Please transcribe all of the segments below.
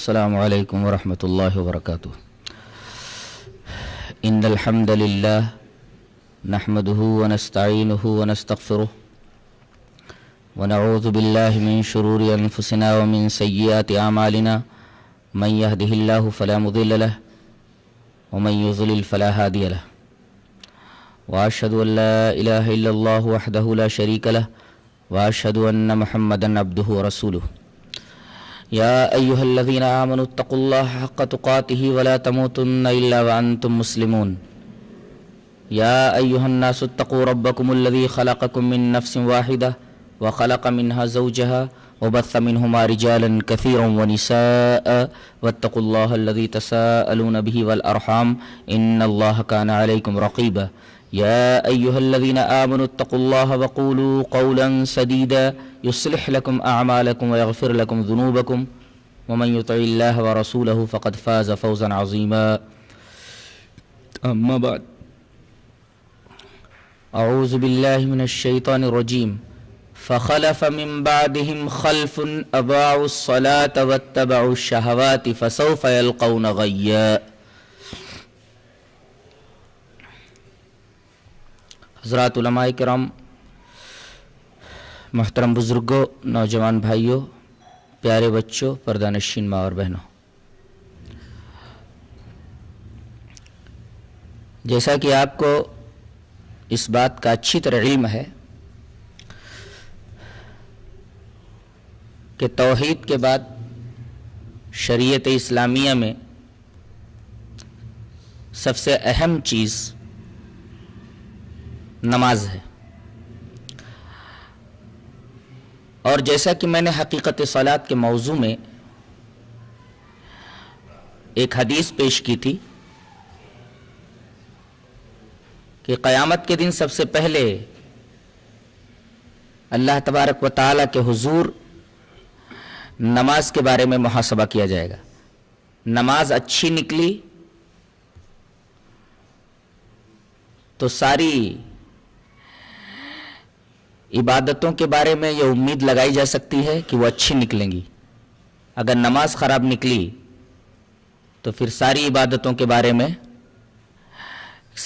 السلام علیکم ورحمۃ اللہ وبرکاتہ۔ ان الحمد للہ نحمده ونستعینه ونستغفره ونعوذ باللہ من شرور انفسنا ومن سیئات اعمالنا من يهده الله فلا مضل له ومن يضلل فلا هادي له واشهد ان لا اله الا الله وحده لا شريك له واشهد ان محمدا عبده ورسوله يا أيها الذين آمنوا اتقوا الله حق تقاته ولا تموتن إلا وأنتم مسلمون يا أيها الناس اتقوا ربكم الذي خلقكم من نفس واحدة وخلق منها زوجها وبث منهما رجالا كثيرا ونساء واتقوا الله الذي تساءلون به والأرحام إن الله كان عليكم رقيبا يا أيها الذين آمنوا اتقوا الله وقولوا قولا سديدا يصلح لكم أعمالكم ويغفر لكم ذنوبكم ومن يطع الله ورسوله فقد فاز فوزا عظيما أما بعد أعوذ بالله من الشيطان الرجيم فخلف من بعدهم خلف أضاعوا الصلاة واتبعوا الشهوات فسوف يلقون غيا۔ حضرات علماء کرام، محترم بزرگوں، نوجوان بھائیوں، پیارے بچوں، پردہ نشین ماں اور بہنوں، جیسا کہ آپ کو اس بات کا اچھی طرح علم ہے کہ توحید کے بعد شریعت اسلامیہ میں سب سے اہم چیز نماز ہے، اور جیسا کہ میں نے حقیقت صلاۃ کے موضوع میں ایک حدیث پیش کی تھی کہ قیامت کے دن سب سے پہلے اللہ تبارک و تعالیٰ کے حضور نماز کے بارے میں محاسبہ کیا جائے گا۔ نماز اچھی نکلی تو ساری عبادتوں کے بارے میں یہ امید لگائی جا سکتی ہے کہ وہ اچھی نکلیں گی۔ اگر نماز خراب نکلی تو پھر ساری عبادتوں کے بارے میں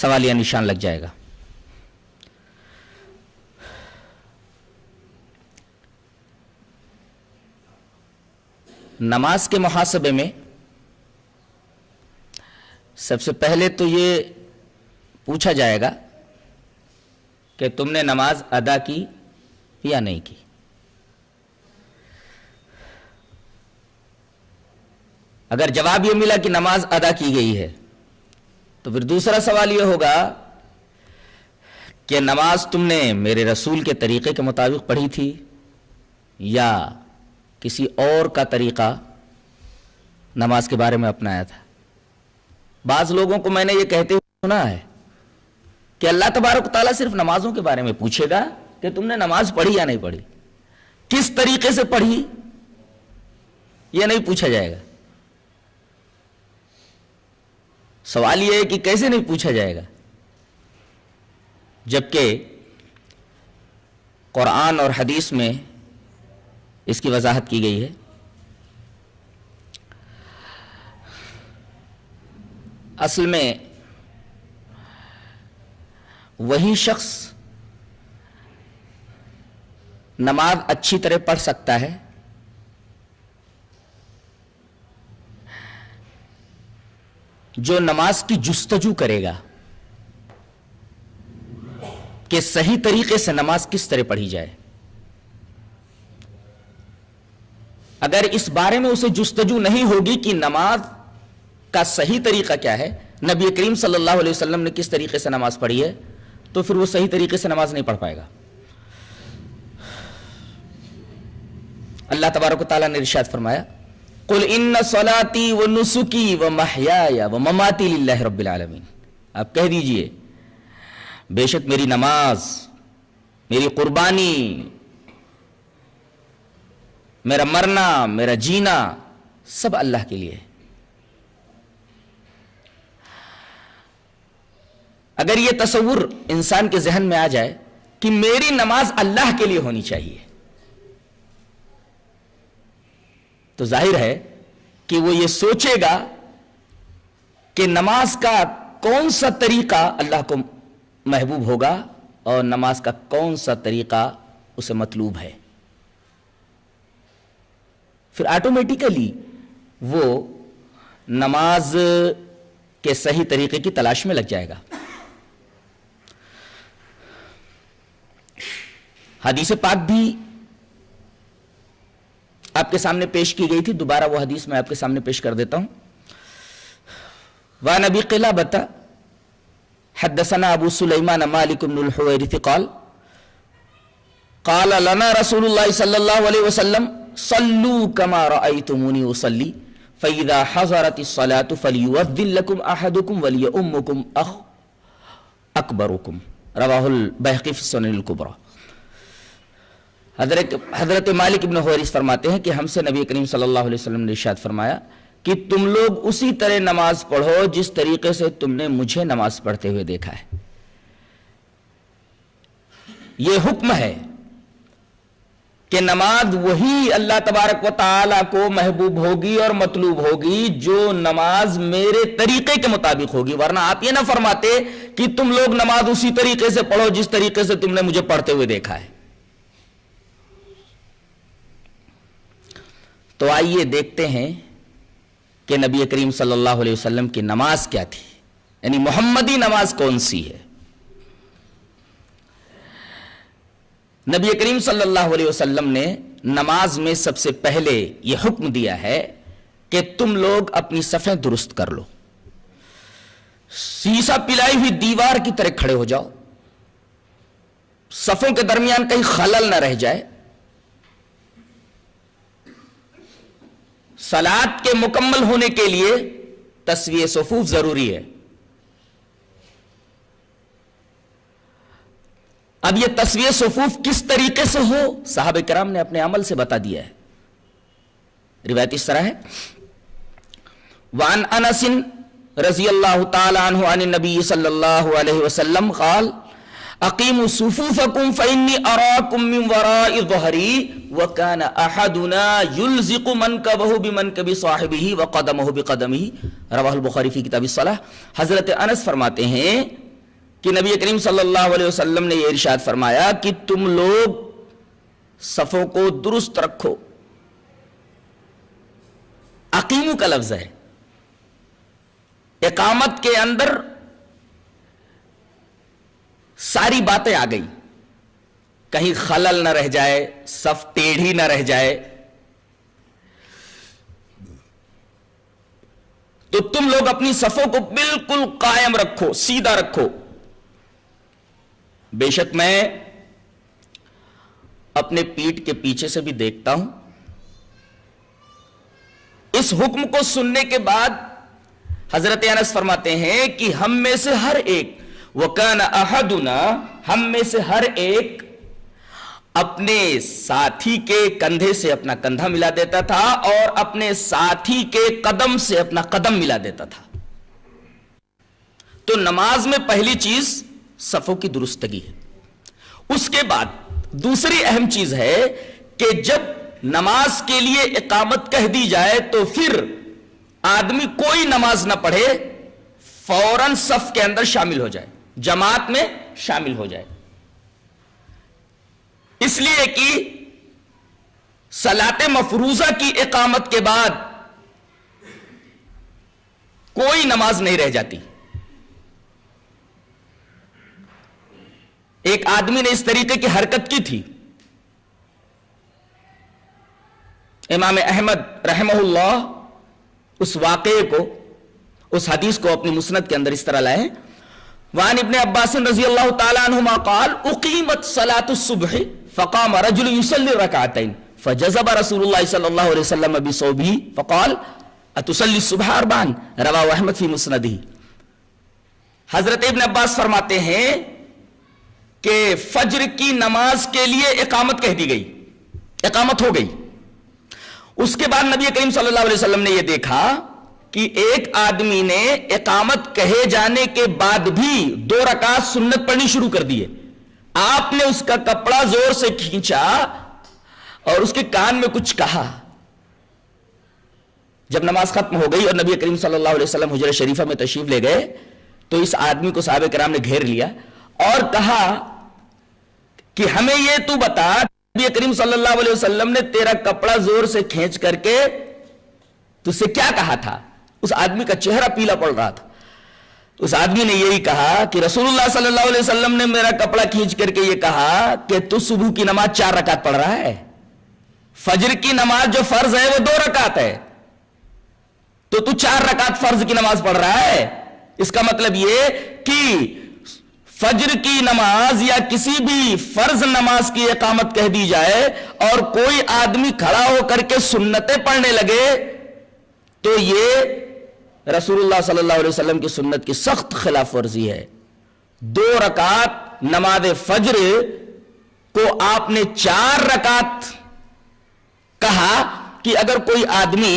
سوالیہ نشان لگ جائے گا۔ نماز کے محاسبے میں سب سے پہلے تو یہ پوچھا جائے گا کہ تم نے نماز ادا کی یا نہیں کی۔ اگر جواب یہ ملا کہ نماز ادا کی گئی ہے تو پھر دوسرا سوال یہ ہوگا کہ نماز تم نے میرے رسول کے طریقے کے مطابق پڑھی تھی یا کسی اور کا طریقہ نماز کے بارے میں اپنایا تھا۔ بعض لوگوں کو میں نے یہ کہتے ہوئے سنا ہے کہ اللہ تبارک و تعالیٰ صرف نمازوں کے بارے میں پوچھے گا کہ تم نے نماز پڑھی یا نہیں پڑھی، کس طریقے سے پڑھی یہ نہیں پوچھا جائے گا۔ سوال یہ ہے کہ کیسے نہیں پوچھا جائے گا، جبکہ قرآن اور حدیث میں اس کی وضاحت کی گئی ہے۔ اصل میں وہی شخص نماز اچھی طرح پڑھ سکتا ہے جو نماز کی جستجو کرے گا کہ صحیح طریقے سے نماز کس طرح پڑھی جائے۔ اگر اس بارے میں اسے جستجو نہیں ہوگی کہ نماز کا صحیح طریقہ کیا ہے، نبی کریم صلی اللہ علیہ وسلم نے کس طریقے سے نماز پڑھی ہے، تو پھر وہ صحیح طریقے سے نماز نہیں پڑھ پائے گا۔ اللہ تبارک و تعالیٰ نے ارشاد فرمایا قل ان صلاتي ونسكي ومحياي ومماتي لله رب العالمین، آپ کہہ دیجئے بے شک میری نماز، میری قربانی، میرا مرنا، میرا جینا سب اللہ کے لیے ہے۔ اگر یہ تصور انسان کے ذہن میں آ جائے کہ میری نماز اللہ کے لیے ہونی چاہیے، تو ظاہر ہے کہ وہ یہ سوچے گا کہ نماز کا کون سا طریقہ اللہ کو محبوب ہوگا اور نماز کا کون سا طریقہ اسے مطلوب ہے، پھر آٹومیٹیکلی وہ نماز کے صحیح طریقے کی تلاش میں لگ جائے گا۔ حدیث پاک بھی آپ کے سامنے پیش کی گئی تھی، دوبارہ وہ حدیث میں آپ کے سامنے پیش کر دیتا ہوں۔ وعن ابی قلابۃ حدثنا ابو سلیمان مالک بن الحویرث قال قال لنا رسول اللہ صلی اللہ علیہ وسلم صلوا كما رأيتموني اصلي فاذا حضرت الصلاة فليؤذن لكم احدكم وليؤمكم اکبرکم، رواہ البیہقی فی السنن الکبری۔ حضرت مالک بن حویرث فرماتے ہیں کہ ہم سے نبی کریم صلی اللہ علیہ وسلم نے ارشاد فرمایا کہ تم لوگ اسی طرح نماز پڑھو جس طریقے سے تم نے مجھے نماز پڑھتے ہوئے دیکھا ہے۔ یہ حکم ہے کہ نماز وہی اللہ تبارک و تعالی کو محبوب ہوگی اور مطلوب ہوگی جو نماز میرے طریقے کے مطابق ہوگی، ورنہ آپ یہ نہ فرماتے کہ تم لوگ نماز اسی طریقے سے پڑھو جس طریقے سے تم نے مجھے پڑھتے ہوئے دیکھا ہے۔ تو آئیے دیکھتے ہیں کہ نبی کریم صلی اللہ علیہ وسلم کی نماز کیا تھی، یعنی محمدی نماز کون سی ہے۔ نبی کریم صلی اللہ علیہ وسلم نے نماز میں سب سے پہلے یہ حکم دیا ہے کہ تم لوگ اپنی صفیں درست کر لو، سیسا پلائی ہوئی دیوار کی طرح کھڑے ہو جاؤ، صفوں کے درمیان کہیں خلل نہ رہ جائے۔ صلاۃ کے مکمل ہونے کے لیے تسویہ صفوف ضروری ہے۔ اب یہ تسویہ صفوف کس طریقے سے ہو، صحابہ کرام نے اپنے عمل سے بتا دیا ہے۔ روایت اس طرح ہے، وعن انس رضی اللہ تعالی عنہ عن النبی صلی اللہ علیہ وسلم قال اقیموا صفوفکم فانی اراکم من وراء ظہری وکان احدنا یلزق منکبہ بمنکب صاحبہ وقدمہ بقدمہ، رواہ البخاری فی کتاب الصلاۃ۔ حضرت انس فرماتے ہیں کہ نبی کریم صلی اللہ علیہ وسلم نے یہ ارشاد فرمایا کہ تم لوگ صفوں کو درست رکھو۔ اقیمو کا لفظ ہے، اقامت کے اندر ساری باتیں آ گئی، کہیں خلل نہ رہ جائے، صف ٹیڑھی نہ رہ جائے، تو تم لوگ اپنی صفوں کو بالکل قائم رکھو، سیدھا رکھو۔ بے شک میں اپنے پیٹھ کے پیچھے سے بھی دیکھتا ہوں۔ اس حکم کو سننے کے بعد حضرت انس فرماتے ہیں کہ ہم میں سے ہر ایک، وَكَانَ أَحَدُنَا، ہم میں سے ہر ایک اپنے ساتھی کے کندھے سے اپنا کندھا ملا دیتا تھا اور اپنے ساتھی کے قدم سے اپنا قدم ملا دیتا تھا۔ تو نماز میں پہلی چیز صفوں کی درستگی ہے۔ اس کے بعد دوسری اہم چیز ہے کہ جب نماز کے لیے اقامت کہہ دی جائے تو پھر آدمی کوئی نماز نہ پڑھے، فوراً صف کے اندر شامل ہو جائے، جماعت میں شامل ہو جائے، اس لیے کہ صلاۃ مفروضہ کی اقامت کے بعد کوئی نماز نہیں رہ جاتی۔ ایک آدمی نے اس طریقے کی حرکت کی تھی، امام احمد رحمہ اللہ اس واقعے کو، اس حدیث کو اپنی مسند کے اندر اس طرح لائے ہیں، وعن ابن عباس رضی اللہ تعالی عنہما قال اقیمت صلاۃ الصبح فقام رجل يصلي ركعتين فجذب رسول اللہ صلی اللہ علیہ وسلم بصوبه فقال اتصلی الصبح اربعا، رواہ احمد فی مسندہ۔ حضرت ابن عباس فرماتے ہیں کہ فجر کی نماز کے لیے اقامت کہہ دی گئی، اقامت ہو گئی۔ اس کے بعد نبی کریم صلی اللہ علیہ وسلم نے یہ دیکھا کہ ایک آدمی نے اقامت کہے جانے کے بعد بھی 2 رکعت سنت پڑھنی شروع کر دیے۔ آپ نے اس کا کپڑا زور سے کھینچا اور اس کے کان میں کچھ کہا۔ جب نماز ختم ہو گئی اور نبی کریم صلی اللہ علیہ وسلم حجرہ شریفہ میں تشریف لے گئے تو اس آدمی کو صحابہ کرام نے گھیر لیا اور کہا کہ ہمیں یہ تو بتا، نبی کریم صلی اللہ علیہ وسلم نے تیرا کپڑا زور سے کھینچ کر کے تجھ سے کیا کہا تھا؟ اس آدمی کا چہرہ پیلا پڑ رہا تھا. اس آدمی نے یہی کہا کہ رسول اللہ صلی اللہ علیہ وسلم نے میرا کپڑا کھینچ کر کے یہ کہا کہ تو صبح کی نماز 4 رکعت پڑھ رہا ہے، فجر کی نماز جو فرض ہے وہ 2 رکعت ہے، تو 4 رکعت فرض کی نماز پڑھ رہا ہے. اس کا مطلب یہ کہ فجر کی نماز یا کسی بھی فرض نماز کی اقامت کہہ دی جائے اور کوئی آدمی کھڑا ہو کر کے سنتیں پڑھنے لگے تو یہ رسول اللہ صلی اللہ علیہ وسلم کی سنت کی سخت خلاف ورزی ہے. 2 رکعت نماز فجر کو آپ نے 4 رکعت کہا کہ اگر کوئی آدمی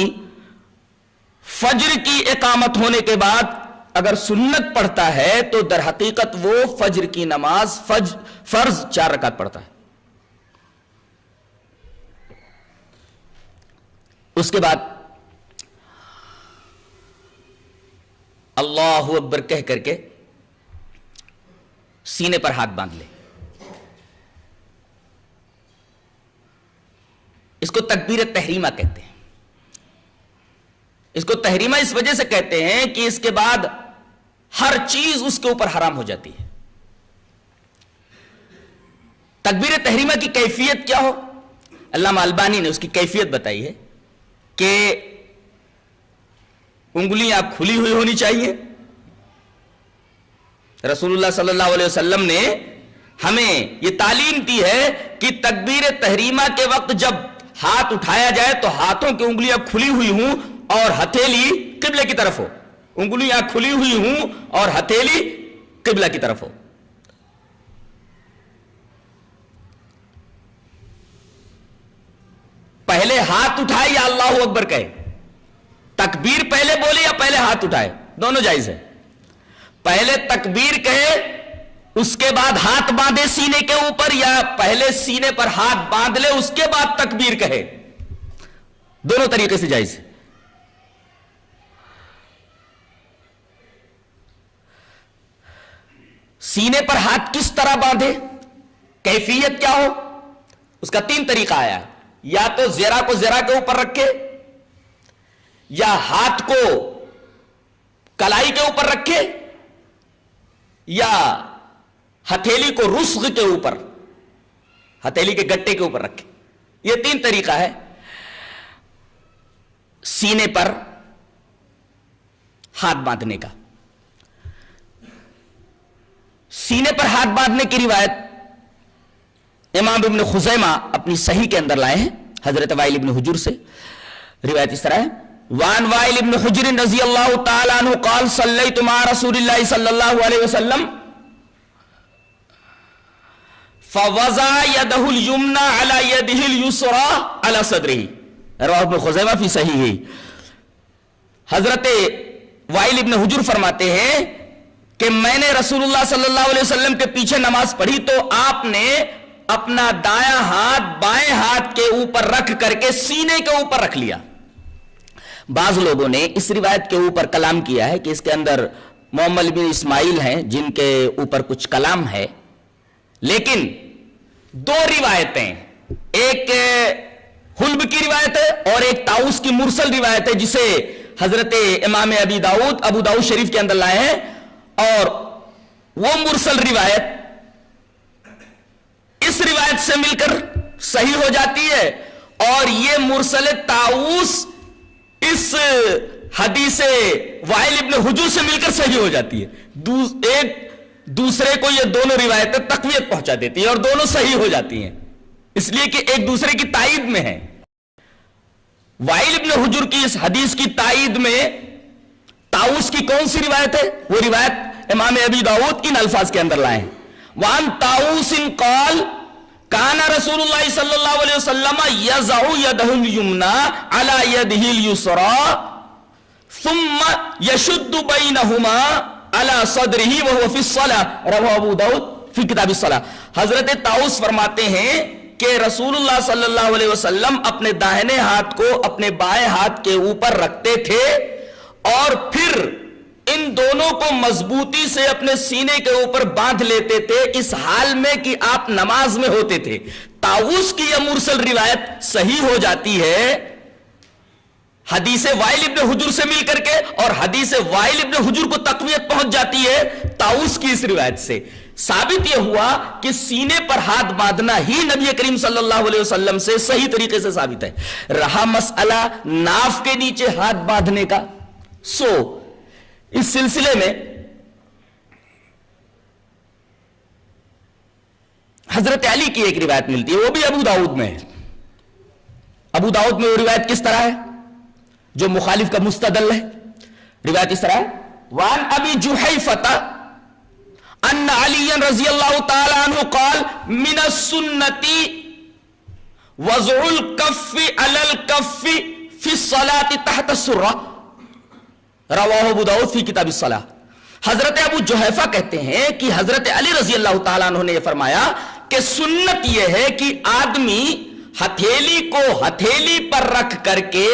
فجر کی اقامت ہونے کے بعد اگر سنت پڑھتا ہے تو در حقیقت وہ فجر کی نماز فرض 4 رکعت پڑھتا ہے. اس کے بعد اللہ اکبر کہہ کر کے سینے پر ہاتھ باندھ لے. اس کو تکبیر تحریمہ کہتے ہیں. اس کو تحریمہ اس وجہ سے کہتے ہیں کہ اس کے بعد ہر چیز اس کے اوپر حرام ہو جاتی ہے. تکبیر تحریمہ کی کیفیت کیا ہو؟ علامہ البانی نے اس کی کیفیت بتائی ہے کہ انگلیاں کھلی ہوئی ہونی چاہیے. رسول اللہ صلی اللہ علیہ وسلم نے ہمیں یہ تعلیم دی ہے کہ تکبیر تحریمہ کے وقت جب ہاتھ اٹھایا جائے تو ہاتھوں کی انگلیاں کھلی ہوئی ہوں اور ہتھیلی قبلے کی طرف ہو. انگلیاں کھلی ہوئی ہوں اور ہتھیلی قبلہ کی طرف ہو. پہلے ہاتھ اٹھائے یا اللہ اکبر کہے؟ تکبیر پہلے بولے یا پہلے ہاتھ اٹھائے؟ دونوں جائز ہے. پہلے تکبیر کہے اس کے بعد ہاتھ باندھے سینے کے اوپر، یا پہلے سینے پر ہاتھ باندھ لے اس کے بعد تکبیر کہے؟ دونوں طریقے سے جائز ہے. سینے پر ہاتھ کس طرح باندھے، کیفیت کیا ہو؟ اس کا 3 طریقہ آیا. یا تو زرہ کو زرہ کے اوپر رکھے، یا ہاتھ کو کلائی کے اوپر رکھے، یا ہتھیلی کو رسغ کے اوپر، ہتھیلی کے گٹے کے اوپر رکھے. یہ 3 طریقہ ہے سینے پر ہاتھ باندھنے کا. سینے پر ہاتھ باندھنے کی روایت امام ابن خزیمہ اپنی صحیح کے اندر لائے ہیں حضرت وائل ابن حجر سے. روایت اس طرح ہے: وان وائل ابن حجر رضی اللہ تعالی عنہ قال صلیت مع رسول اللہ صلی اللہ علیہ وسلم فوضع يده اليمنى على يده اليسرى على صدره. رواه ابن خزیمہ فی صحیح. حضرت وائل ابن حجر فرماتے ہیں کہ میں نے رسول اللہ صلی اللہ علیہ وسلم کے پیچھے نماز پڑھی تو آپ نے اپنا دایاں ہاتھ بائیں ہاتھ کے اوپر رکھ کر کے سینے کے اوپر رکھ لیا. بعض لوگوں نے اس روایت کے اوپر کلام کیا ہے کہ اس کے اندر محمد بن اسماعیل ہیں جن کے اوپر کچھ کلام ہے، لیکن 2 روایتیں، ایک حلب کی روایت ہے اور ایک طاؤس کی مرسل روایت ہے جسے حضرت امام ابو داؤد شریف کے اندر لائے ہیں. اور وہ مرسل روایت اس روایت سے مل کر صحیح ہو جاتی ہے، اور یہ مرسل طاؤس اس حدیث وائل ابن حجر سے مل کر صحیح ہو جاتی ہے. ایک دوسرے کو یہ دونوں روایتیں تقویت پہنچا دیتی ہیں اور دونوں صحیح ہو جاتی ہیں، اس لیے کہ ایک دوسرے کی تائید میں ہیں. وائل ابن حجر کی اس حدیث کی تائید میں طاؤس کی کون سی روایت ہے؟ وہ روایت امام ابی داؤد ان الفاظ کے اندر لائے ہیں: وان طاؤس قال کان رسول اللہ صلی اللہ علیہ وسلم یضع یده الیمنى على یده اليسرى ثم یشد بینہما على صدره وهو فی الصلاة. رواه ابو داؤد فی کتاب الصلاة. حضرت طاؤس فرماتے ہیں کہ رسول اللہ صلی اللہ علیہ وسلم اپنے داہنے ہاتھ کو اپنے بائیں ہاتھ کے اوپر رکھتے تھے اور پھر ان دونوں کو مضبوطی سے اپنے سینے کے اوپر باندھ لیتے تھے اس حال میں کہ آپ نماز میں ہوتے تھے. طاووس کی یہ مرسل روایت صحیح ہو جاتی ہے حدیث وائل ابن حجر سے مل کر کے, اور حدیث وائل ابن حجر کو تقویت پہنچ جاتی ہے طاووس کی اس روایت سے. ثابت یہ ہوا کہ سینے پر ہاتھ باندھنا ہی نبی کریم صلی اللہ علیہ وسلم سے صحیح طریقے سے ثابت ہے. رہا مسئلہ ناف کے نیچے ہاتھ باندھنے کا, اس سلسلے میں حضرت علی کی ایک روایت ملتی ہے, وہ بھی ابو داؤد میں ہے. ابو داؤد میں وہ روایت کس طرح ہے جو مخالف کا مستدل ہے؟ روایت اس طرح ہے, وان ابی جحیفۃ ان علی رضی اللہ تعالی عنہ قال من السنۃ وضع الکف علی الکف فی الصلاۃ تحت السرہ, رواہ ابو داؤد فی کتاب الصلاۃ. حضرت ابو جحیفہ کہتے ہیں کہ حضرت علی رضی اللہ تعالیٰ عنہ نے یہ فرمایا کہ سنت یہ ہے کہ آدمی ہتھیلی کو ہتھیلی پر رکھ کر کے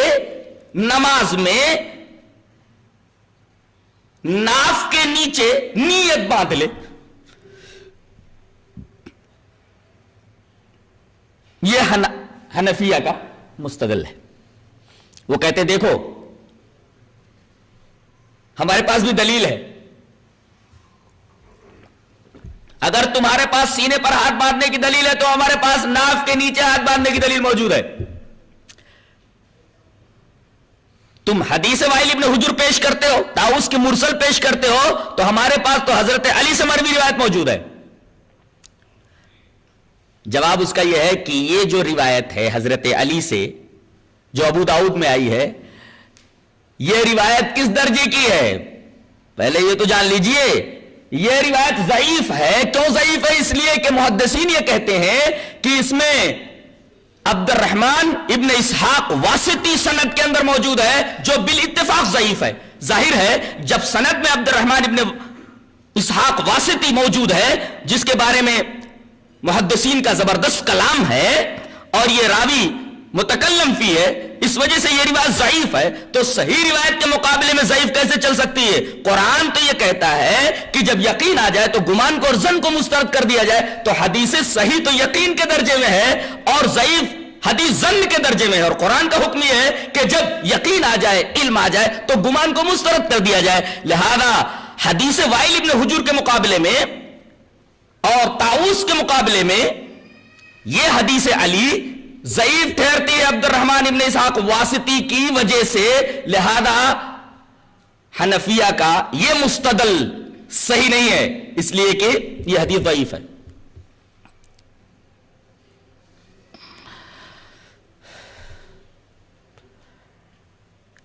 نماز میں ناف کے نیچے نیت باندھ لے. یہ حنفیہ کا مستدل ہے. وہ کہتے دیکھو ہمارے پاس بھی دلیل ہے, اگر تمہارے پاس سینے پر ہاتھ باندھنے کی دلیل ہے تو ہمارے پاس ناف کے نیچے ہاتھ باندھنے کی دلیل موجود ہے. تم حدیث وائل ابن حجر پیش کرتے ہو, طاووس کی مرسل پیش کرتے ہو, تو ہمارے پاس تو حضرت علی سے مروی روایت موجود ہے. جواب اس کا یہ ہے کہ یہ جو روایت ہے حضرت علی سے جو ابو داؤد میں آئی ہے, یہ روایت کس درجے کی ہے؟ پہلے یہ تو جان لیجئے یہ روایت ضعیف ہے. کیوں ضعیف ہے؟ اس لیے کہ محدثین یہ کہتے ہیں کہ اس میں عبد الرحمن ابن اسحاق واسطی سند کے اندر موجود ہے جو بالاتفاق ضعیف ہے. ظاہر ہے جب سند میں عبد الرحمن ابن اسحاق واسطی موجود ہے جس کے بارے میں محدثین کا زبردست کلام ہے اور یہ راوی متکلم فی ہے, اس وجہ سے یہ روایت ضعیف ہے, تو صحیح روایت کے مقابلے میں ضعیف کیسے چل سکتی ہے؟ قرآن تو یہ کہتا ہے کہ جب یقین آ جائے تو گمان کو اور ظن کو مسترد کر دیا جائے, تو حدیث صحیح تو یقین کے درجے میں ہے اور ضعیف حدیث ظن کے درجے میں ہے, اور قرآن کا حکم یہ ہے کہ جب یقین آ جائے علم آ جائے تو گمان کو مسترد کر دیا جائے. لہذا حدیث وائل ابن حجر کے مقابلے میں اور طاووس کے مقابلے میں یہ حدیث علی ضعیف ٹھہرتی ہے عبد الرحمن ابن اسحاق واسطی کی وجہ سے. لہذا حنفیہ کا یہ مستدل صحیح نہیں ہے, اس لیے کہ یہ حدیث ضعیف ہے.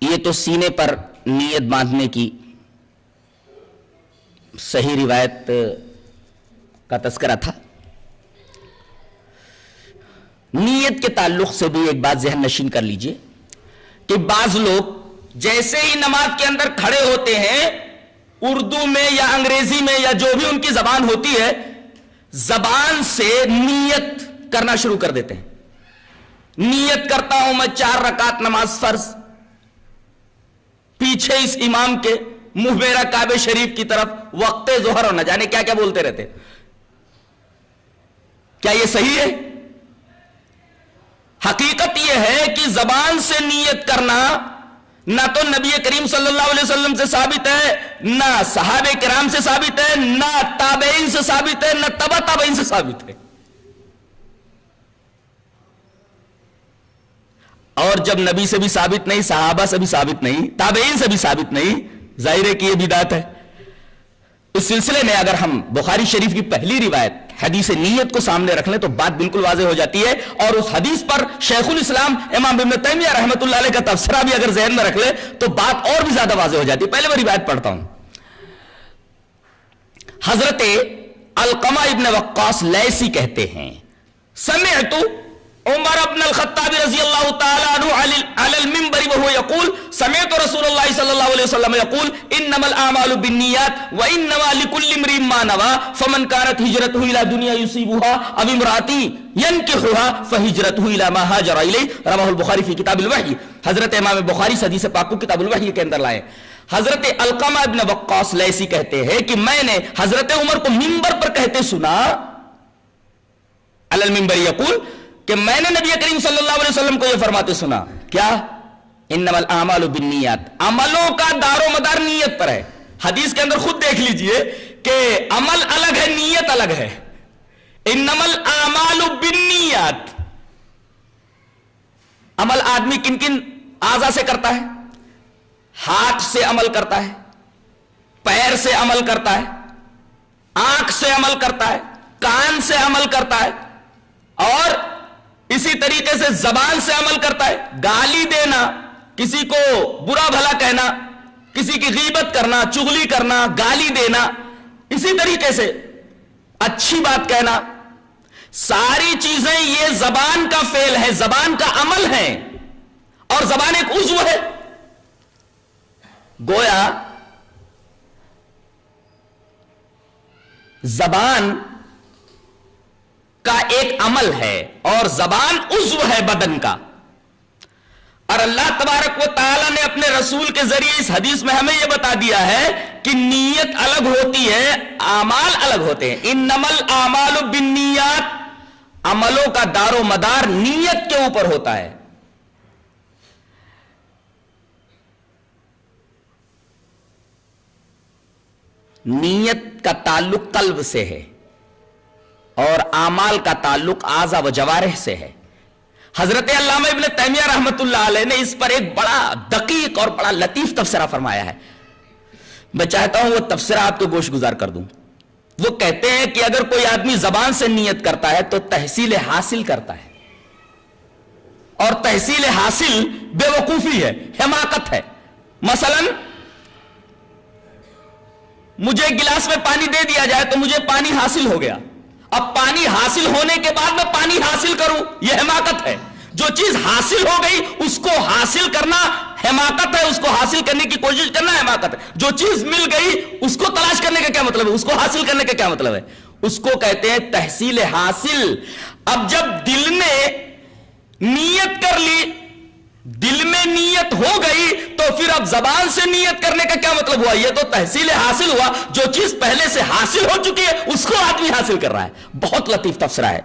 یہ تو سینے پر نیت باندھنے کی صحیح روایت کا تذکرہ تھا. نیت کے تعلق سے بھی ایک بات ذہن نشین کر لیجئے کہ بعض لوگ جیسے ہی نماز کے اندر کھڑے ہوتے ہیں اردو میں یا انگریزی میں یا جو بھی ان کی زبان ہوتی ہے زبان سے نیت کرنا شروع کر دیتے ہیں. نیت کرتا ہوں میں 4 رکعت نماز فرض, پیچھے اس امام کے منہ میرا کعبہ شریف کی طرف, وقت ظہر اور نہ جانے کیا کیا بولتے رہتے. کیا یہ صحیح ہے؟ حقیقت یہ ہے کہ زبان سے نیت کرنا نہ تو نبی کریم صلی اللہ علیہ وسلم سے ثابت ہے, نہ صحابہ کرام سے ثابت ہے, نہ تابعین سے ثابت ہے, نہ تبع تابعین سے ثابت ہے. اور جب نبی سے بھی ثابت نہیں, صحابہ سے بھی ثابت نہیں, تابعین سے بھی ثابت نہیں, ظاہر ہے کہ یہ بدعت ہے. اس سلسلے میں اگر ہم بخاری شریف کی پہلی روایت حدیث نیت کو سامنے رکھ لیں تو بات بالکل واضح ہو جاتی ہے, اور اس حدیث پر شیخ الاسلام امام ابن تیمیہ رحمۃ اللہ علیہ کا تبصرہ بھی اگر ذہن میں رکھ لیں تو بات اور بھی زیادہ واضح ہو جاتی ہے. پہلے میں روایت پڑھتا ہوں. حضرت علقمہ ابن وقاص لیثی کہتے ہیں سمعت عمر بن الخطاب رضی اللہ تعالی عنہ علی المنبر وهو يقول سمعت رسول اللہ صلی اللہ علیہ وسلم یقول انما الاعمال بالنیات وانما لكل امرئ ما نوى فمن كانت هجرته الى دنیا يصيبها او امرأة ينكحها فهجرته الى ما هاجر اليه رواه البخاری فی کتاب الوحی. حضرت امام بخاری حدیث پاک کو کتاب الوحی کے اندر لائے. حضرت علقمہ ابن وقاص لیثی کہتے ہیں کہ میں نے حضرت عمر کو منبر پر کہتے سنا علی المنبر یقول کہ میں نے نبی کریم صلی اللہ علیہ وسلم کو یہ فرماتے سنا کیا انما الاعمال بالنیات, عملوں کا دار و مدار نیت پر ہے. حدیث کے اندر خود دیکھ لیجئے کہ عمل الگ ہے نیت الگ ہے. انما الاعمال بالنیات, عمل آدمی کن کن اعضاء سے کرتا ہے؟ ہاتھ سے عمل کرتا ہے, پیر سے عمل کرتا ہے, آنکھ سے عمل کرتا ہے, کان سے عمل کرتا ہے, اور اسی طریقے سے زبان سے عمل کرتا ہے. گالی دینا, کسی کو برا بھلا کہنا, کسی کی غیبت کرنا, چغلی کرنا, گالی دینا, اسی طریقے سے اچھی بات کہنا, ساری چیزیں یہ زبان کا فعل ہے, زبان کا عمل ہے, اور زبان ایک عضو ہے. گویا زبان کا ایک عمل ہے اور زبان عضو ہے بدن کا. اور اللہ تبارک و تعالی نے اپنے رسول کے ذریعے اس حدیث میں ہمیں یہ بتا دیا ہے کہ نیت الگ ہوتی ہے, اعمال الگ ہوتے ہیں. انما الاعمال بالنیات, عملوں کا دار و مدار نیت کے اوپر ہوتا ہے. نیت کا تعلق قلب سے ہے اور اعمال کا تعلق اعضاء و جوارح سے ہے. حضرت علامہ ابن تیمیہ رحمت اللہ علیہ نے اس پر ایک بڑا دقیق اور بڑا لطیف تبصرہ فرمایا ہے. میں چاہتا ہوں وہ تبصرہ آپ کو گوش گزار کر دوں. وہ کہتے ہیں کہ اگر کوئی آدمی زبان سے نیت کرتا ہے تو تحصیل حاصل کرتا ہے, اور تحصیل حاصل بے وقوفی ہے, حماقت ہے. مثلا مجھے ایک گلاس میں پانی دے دیا جائے تو مجھے پانی حاصل ہو گیا. اب پانی حاصل ہونے کے بعد میں پانی حاصل کروں, یہ حماقت ہے. جو چیز حاصل ہو گئی اس کو حاصل کرنا حماقت ہے, اس کو حاصل کرنے کی کوشش کرنا حماقت ہے. جو چیز مل گئی اس کو تلاش کرنے کا کیا مطلب ہے, اس کو حاصل کرنے کا کیا مطلب ہے؟ اس کو کہتے ہیں تحصیل حاصل. اب جب دل نے نیت کر لی, دل میں نیت ہو گئی, تو پھر اب زبان سے نیت کرنے کا کیا مطلب ہوا؟ یہ تو تحصیل حاصل ہوا. جو چیز پہلے سے حاصل ہو چکی ہے اس کو آدمی حاصل کر رہا ہے. بہت لطیف تفسیرہ ہے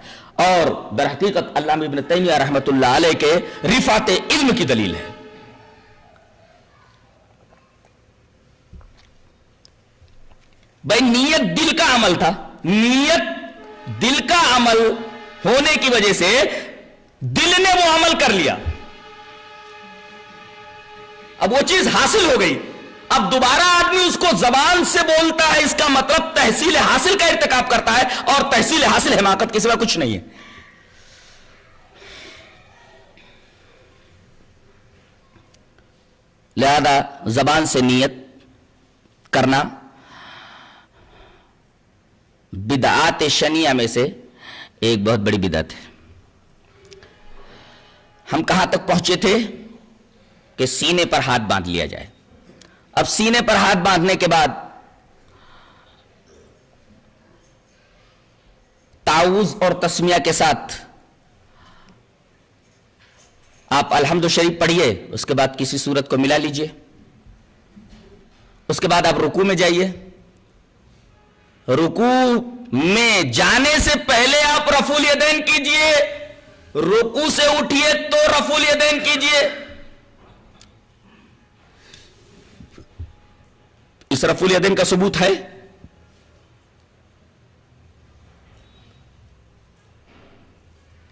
اور در حقیقت علامہ ابن تیمیہ رحمت اللہ علیہ کے رفعت علم کی دلیل ہے. بھائی نیت دل کا عمل تھا, نیت دل کا عمل ہونے کی وجہ سے دل نے وہ عمل کر لیا, اب وہ چیز حاصل ہو گئی. اب دوبارہ آدمی اس کو زبان سے بولتا ہے, اس کا مطلب تحصیل حاصل کا ارتکاب کرتا ہے, اور تحصیل حاصل حماقت کے سوا کچھ نہیں ہے. لہذا زبان سے نیت کرنا بدعات شنیعہ میں سے ایک بہت بڑی بدعت ہے. ہم کہاں تک پہنچے تھے کہ سینے پر ہاتھ باندھ لیا جائے. اب سینے پر ہاتھ باندھنے کے بعد تعوذ اور تسمیہ کے ساتھ آپ الحمد شریف پڑھیے, اس کے بعد کسی سورت کو ملا لیجئے, اس کے بعد آپ رکوع میں جائیے. رکوع میں جانے سے پہلے آپ رفع الیدین کیجئے, رکوع سے اٹھیے تو رفع الیدین کیجئے. اس رفع الیدین کا ثبوت ہے؟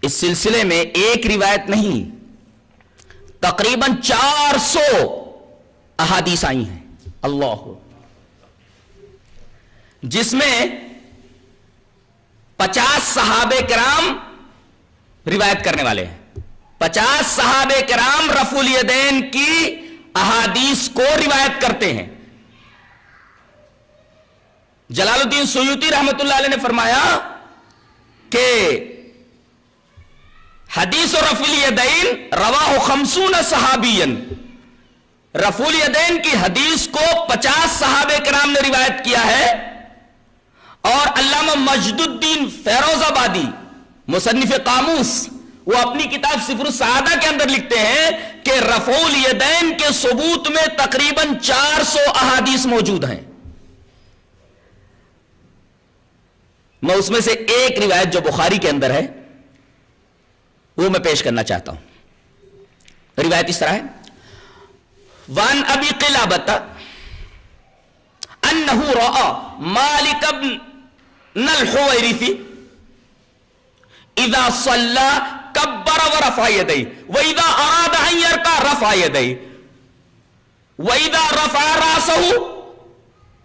اس سلسلے میں ایک روایت نہیں, تقریباً 400 احادیث آئی ہیں. اللہ, جس میں 50 صحابہ کرام روایت کرنے والے ہیں. 50 صحابہ کرام رفع الیدین کی احادیث کو روایت کرتے ہیں. جلال الدین سیوطی رحمت اللہ علیہ نے فرمایا کہ حدیث رفع الیدین رواہ 50 صحابیا, رفع الیدین کی حدیث کو 50 صحابہ کرام نے روایت کیا ہے، اور علامہ مجد الدین فیروز آبادی مصنف قاموس وہ اپنی کتاب سفر السعادہ کے اندر لکھتے ہیں کہ رفع الیدین کے ثبوت میں تقریباً 400 احادیث موجود ہیں۔ میں اس میں سے ایک روایت جو بخاری کے اندر ہے وہ میں پیش کرنا چاہتا ہوں۔ روایت اس طرح ہے، وان ابی قلابۃ انہ رأى مالک بن الحویرث اذا صلى کبر ورفع یدیہ واذا اراد ان یرکع رفع یدیہ واذا رفع راسہ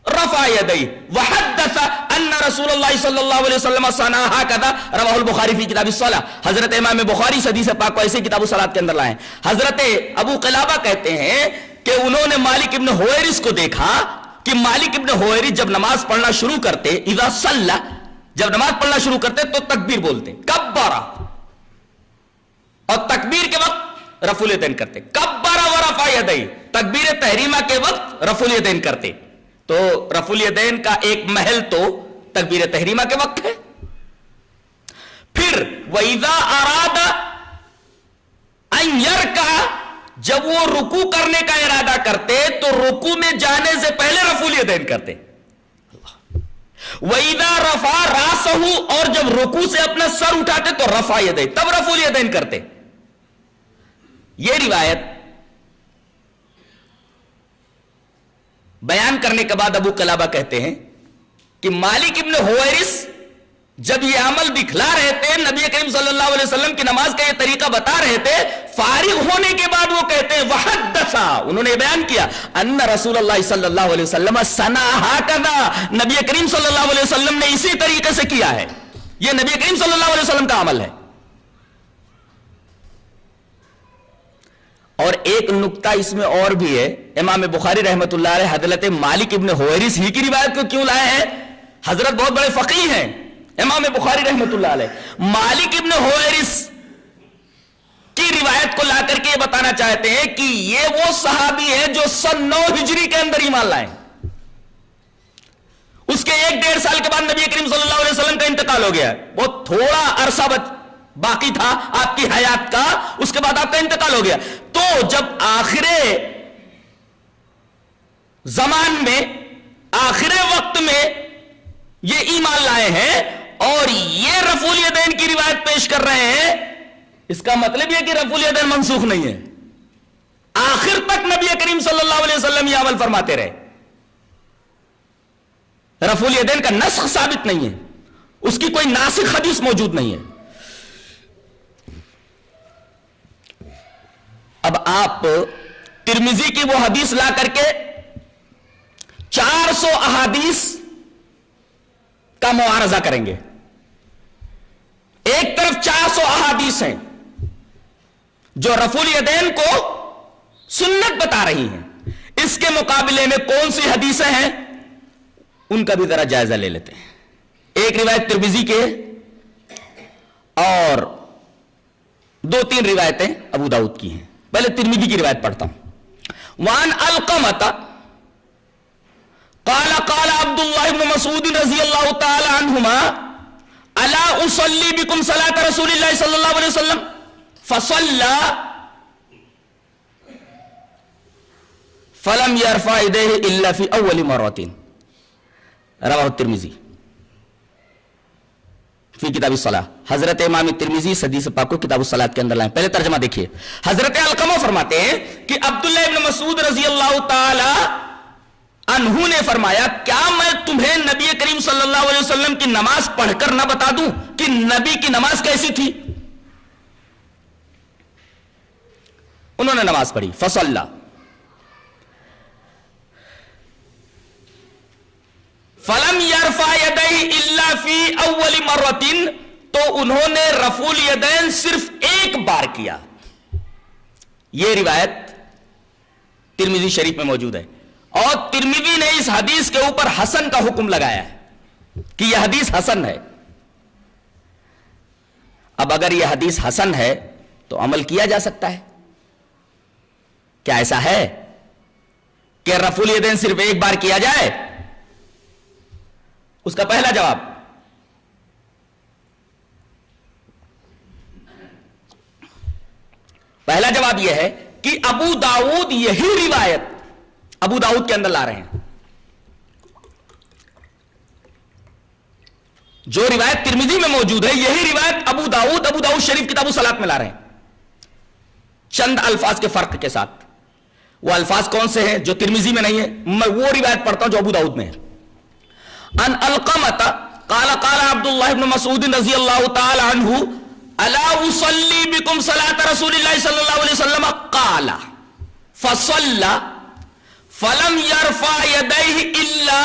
رفع یدیہ وحدث ان رسول اللہ صلی اللہ علیہ وسلم صنع ہکذا رواہ البخاری فی کتاب الصلاۃ۔ حضرت امام بخاری حدیث پاک کو ایسے کتاب الصلاۃ کے اندر لائے ہیں۔ حضرت ابو قلابہ کہتے ہیں کہ انہوں نے مالک ابن حویرث کو دیکھا کہ مالک ابن حویرث جب نماز پڑھنا شروع کرتے، اذا صلی، جب نماز پڑھنا شروع کرتے تو تکبیر بولتے، کبر، اور تکبیر کے وقت رفع الیدین کرتے، کبر ورفع یدیہ، تکبیر تحریمہ کے وقت رفع الیدین کرتے۔ تو رفع الیدین کا ایک محل تو تکبیر تحریمہ کے وقت ہے۔ پھر وَإِذَا أَرَادَ أَن يَرْكَعَ، جب وہ رکوع کرنے کا ارادہ کرتے تو رکوع میں جانے سے پہلے رفع الیدین کرتے۔ وَإِذَا رَفَعَ رَأْسَهُ، اور جب رکوع سے اپنا سر اٹھاتے تو رفع یدیہ، تب رفع الیدین کرتے۔ یہ روایت بیان کرنے کے بعد ابو قلابہ کہتے ہیں کہ مالک ابن حویرث جب یہ عمل دکھلا رہے تھے، نبی کریم صلی اللہ علیہ وسلم کی نماز کا یہ طریقہ بتا رہے تھے، فارغ ہونے کے بعد وہ کہتے ہیں وحدثا، انہوں نے بیان کیا، ان رسول اللہ صلی اللہ علیہ وسلم صنع ہکذا، نبی کریم صلی اللہ علیہ وسلم نے اسی طریقے سے کیا ہے۔ یہ نبی کریم صلی اللہ علیہ وسلم کا عمل ہے۔ اور ایک نکتہ اس میں اور بھی ہے، امام بخاری رحمۃ اللہ علیہ حضرت مالک ابن حویرث ہی کی روایت کو کیوں لائے ہیں؟ حضرت بہت بڑے فقیہ ہیں امام بخاری رحمۃ اللہ علیہ، مالک ابن حویرث کی روایت کو لا کر کے یہ بتانا چاہتے ہیں کہ یہ وہ صحابی ہے جو سن 9 ہجری کے اندر ایمان لائے، اس کے 1-1.5 سال کے بعد نبی کریم صلی اللہ علیہ وسلم کا انتقال ہو گیا، بہت تھوڑا عرصہ باقی تھا آپ کی حیات کا، اس کے بعد آپ کا انتقال ہو گیا۔ تو جب آخر زمان میں، آخر وقت میں یہ ایمان لائے ہیں اور یہ رفع الیدین کی روایت پیش کر رہے ہیں، اس کا مطلب یہ کہ رفع الیدین منسوخ نہیں ہے، آخر تک نبی کریم صلی اللہ علیہ وسلم یہ عمل فرماتے رہے۔ رفع الیدین کا نسخ ثابت نہیں ہے، اس کی کوئی ناسخ حدیث موجود نہیں ہے۔ اب آپ ترمذی کی وہ حدیث لا کر کے 400 احادیث کا معارضہ کریں گے۔ ایک طرف 400 احادیث ہیں جو رفع الیدین کو سنت بتا رہی ہیں، اس کے مقابلے میں کون سی حدیثیں ہیں ان کا بھی ذرا جائزہ لے لیتے ہیں۔ ایک روایت ترمذی کے اور 2-3 روایتیں ابو داؤد کی ہیں۔ پہلے ترمذی کی روایت پڑھتا ہوں۔ وان القمۃ قال قال عبد الله بن مسعود رضی اللہ تعالی عنہما الا اصلی بکم صلاۃ رسول اللہ صلی اللہ علیہ وسلم فصلى فلم يرفع يديه الا في اول مرة، رواه الترمذی فی کتاب الصلاۃ۔ حضرت امام ترمذی حدیث پاک کو کتاب الصلاۃ کے اندر لائیں۔ پہلے ترجمہ دیکھیے، حضرت علقمہ فرماتے ہیں کہ عبداللہ ابن مسعود رضی اللہ تعالی عنہ نے فرمایا، کیا میں تمہیں نبی کریم صلی اللہ علیہ وسلم کی نماز پڑھ کر نہ بتا دوں کہ نبی کی نماز کیسی تھی؟ انہوں نے نماز پڑھی، فصلی، فلم یرفع یدیہ الا فی اول مرۃ، تو انہوں نے رفع الیدین صرف ایک بار کیا۔ یہ روایت ترمذی شریف میں موجود ہے، اور ترمذی نے اس حدیث کے اوپر حسن کا حکم لگایا ہے کہ یہ حدیث حسن ہے۔ اب اگر یہ حدیث حسن ہے تو عمل کیا جا سکتا ہے، کیا ایسا ہے؟ کہ رفع الیدین صرف ایک بار کیا جائے؟ اس کا پہلا جواب یہ ہے کہ ابو داؤد یہی روایت ابو داؤد کے اندر لا رہے ہیں، جو روایت ترمذی میں موجود ہے یہی روایت ابو داؤد شریف کتاب الصلاۃ میں لا رہے ہیں، چند الفاظ کے فرق کے ساتھ۔ وہ الفاظ کون سے ہیں جو ترمذی میں نہیں ہے؟ میں وہ روایت پڑھتا ہوں جو ابو داؤد میں ہے۔ ان القمۃ قال قال عبد الله بن مسعود رضی اللہ تعالی عنہ الا اصلی بكم صلاة رسول اللہ صلی اللہ علیہ وسلم قال فصلى فلم يرفع يديه الا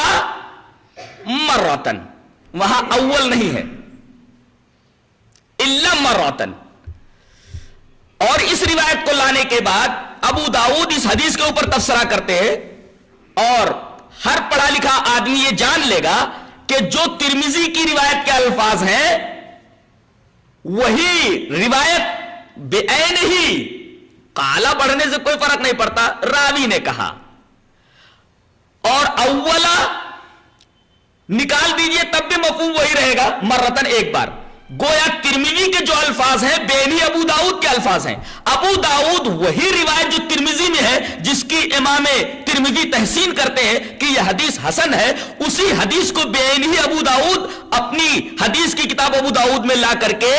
مرة، وہاں اول نہیں ہے، الا مرة۔ اور اس روایت کو لانے کے بعد ابو داؤد اس حدیث کے اوپر تبصرہ کرتے ہیں، اور ہر پڑھا لکھا آدمی یہ جان لے گا کہ جو ترمذی کی روایت کے الفاظ ہیں وہی روایت بعین ہی، قالا پڑھنے سے کوئی فرق نہیں پڑتا، راوی نے کہا، اور اولا نکال دیجئے تب بھی مفہوم وہی رہے گا، مرتن ایک بار۔ گویا ترمذی کے جو الفاظ ہیں بینی ابو داؤد کے الفاظ ہیں۔ ابو داؤد وہی روایت جو ترمذی میں ہے، جس کی امام ترمذی تحسین کرتے ہیں کہ یہ حدیث حسن ہے، اسی حدیث کو بینی ابو داؤد اپنی حدیث کی کتاب ابو داؤد میں لا کر کے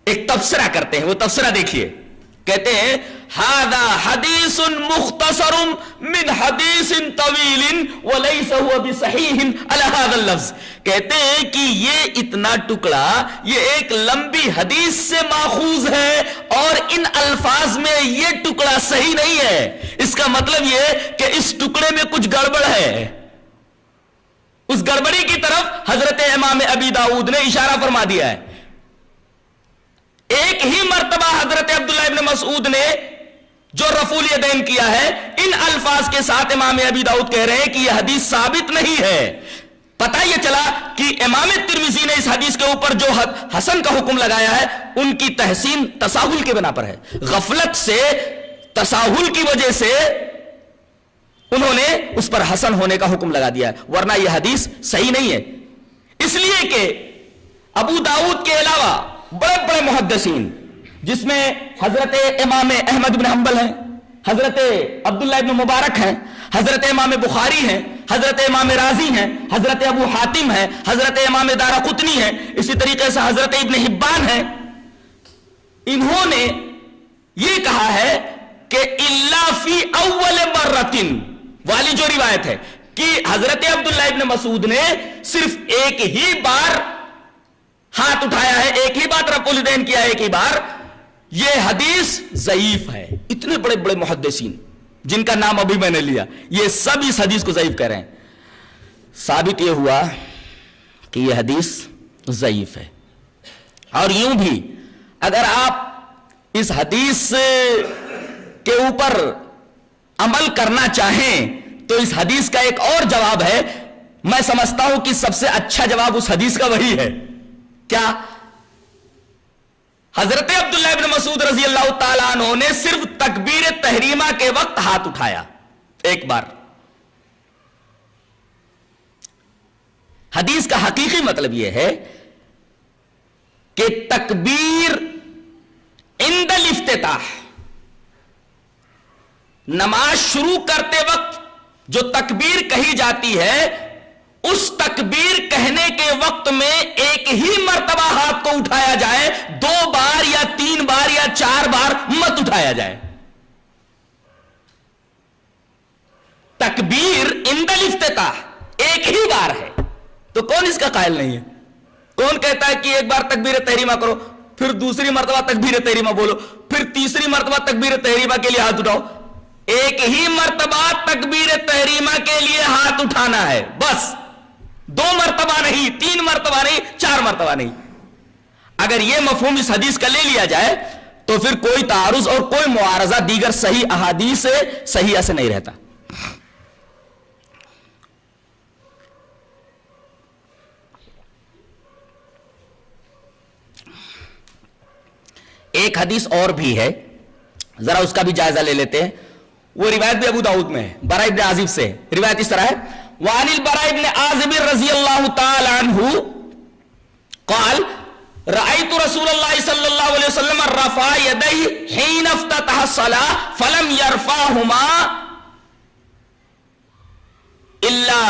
ایک تبصرہ کرتے ہیں۔ وہ تبصرہ دیکھیے، کہتے ہیں ھذا حدیث مختصر من حدیث طویل وليس هو بصحیح علی ھذا اللفظ۔ کہتے ہیں کہ یہ اتنا ٹکڑا یہ ایک لمبی حدیث سے ماخوذ ہے، اور ان الفاظ میں یہ ٹکڑا صحیح نہیں ہے۔ اس کا مطلب یہ کہ اس ٹکڑے میں کچھ گڑبڑ ہے۔ اس گڑبڑی کی طرف حضرت امام ابی داؤد نے اشارہ فرما دیا ہے۔ ایک ہی مرتبہ حضرت عبداللہ ابن مسعود نے جو رفع الیدین کیا ہے، ان الفاظ کے ساتھ امام ابی داؤد کہہ رہے ہیں کہ یہ حدیث ثابت نہیں ہے۔ پتہ یہ چلا کہ امام ترمذی نے اس حدیث کے اوپر جو حسن کا حکم لگایا ہے، ان کی تحسین تساہل کے بنا پر ہے، غفلت سے، تساہل کی وجہ سے انہوں نے اس پر حسن ہونے کا حکم لگا دیا ہے، ورنہ یہ حدیث صحیح نہیں ہے۔ اس لیے کہ ابو داؤد کے علاوہ بڑے بڑے محدثین، جس میں حضرت امام احمد بن حنبل ہیں، حضرت عبداللہ ابن مبارک ہیں، حضرت امام بخاری ہیں، حضرت امام رازی ہیں، حضرت ابو حاتم ہیں، حضرت امام دارقطنی ہیں، اسی طریقے سے حضرت ابن حبان ہیں، انہوں نے یہ کہا ہے کہ الا فی اول مرتن والی جو روایت ہے کہ حضرت عبداللہ ابن مسعود نے صرف ایک ہی بار ہاتھ اٹھایا ہے، ایک ہی بار رفع الیدین کیا ہے، ایک ہی بار، یہ حدیث ضعیف ہے۔ اتنے بڑے بڑے محدثین جن کا نام ابھی میں نے لیا، یہ سب اس حدیث کو ضعیف کہہ رہے ہیں۔ ثابت یہ ہوا کہ یہ حدیث ضعیف ہے۔ اور یوں بھی اگر آپ اس حدیث کے اوپر عمل کرنا چاہیں تو اس حدیث کا ایک اور جواب ہے، میں سمجھتا ہوں کہ سب سے اچھا جواب اس حدیث کا وہی ہے۔ کیا؟ حضرت عبداللہ ابن مسعود رضی اللہ تعالیٰ عنہ نے صرف تکبیر تحریمہ کے وقت ہاتھ اٹھایا ایک بار۔ حدیث کا حقیقی مطلب یہ ہے کہ تکبیر عند الافتتاح، نماز شروع کرتے وقت جو تکبیر کہی جاتی ہے، اس تکبیر کہنے کے وقت میں ایک ہی مرتبہ ہاتھ کو اٹھایا جائے، 2 بار یا 3 بار یا 4 بار مت اٹھایا جائے۔ تکبیر عند الافتتاح ایک ہی بار ہے، تو کون اس کا قائل نہیں ہے؟ کون کہتا ہے کہ ایک بار تکبیر تحریمہ کرو، پھر دوسری مرتبہ تکبیر تحریمہ بولو، پھر تیسری مرتبہ تکبیر تحریمہ کے لیے ہاتھ اٹھاؤ؟ ایک ہی مرتبہ تکبیر تحریمہ کے لیے ہاتھ اٹھانا ہے، بس 2 مرتبہ نہیں، 3 مرتبہ نہیں، 4 مرتبہ نہیں۔ اگر یہ مفہوم اس حدیث کا لے لیا جائے تو پھر کوئی تعارض اور کوئی معارضہ دیگر صحیح احادیث سے صحیح سے نہیں رہتا۔ ایک حدیث اور بھی ہے، ذرا اس کا بھی جائزہ لے لیتے ہیں۔ وہ روایت بھی ابو داؤد میں ہے براء ابن عازب سے. روایت اس طرح ہے وعن البراء ابن عازب رضی اللہ تعالی عنہ قال رأيت رسول الله صلى الله عليه وسلم رفع يديه حين افتتح الصلاة فلم يرفعهما إلا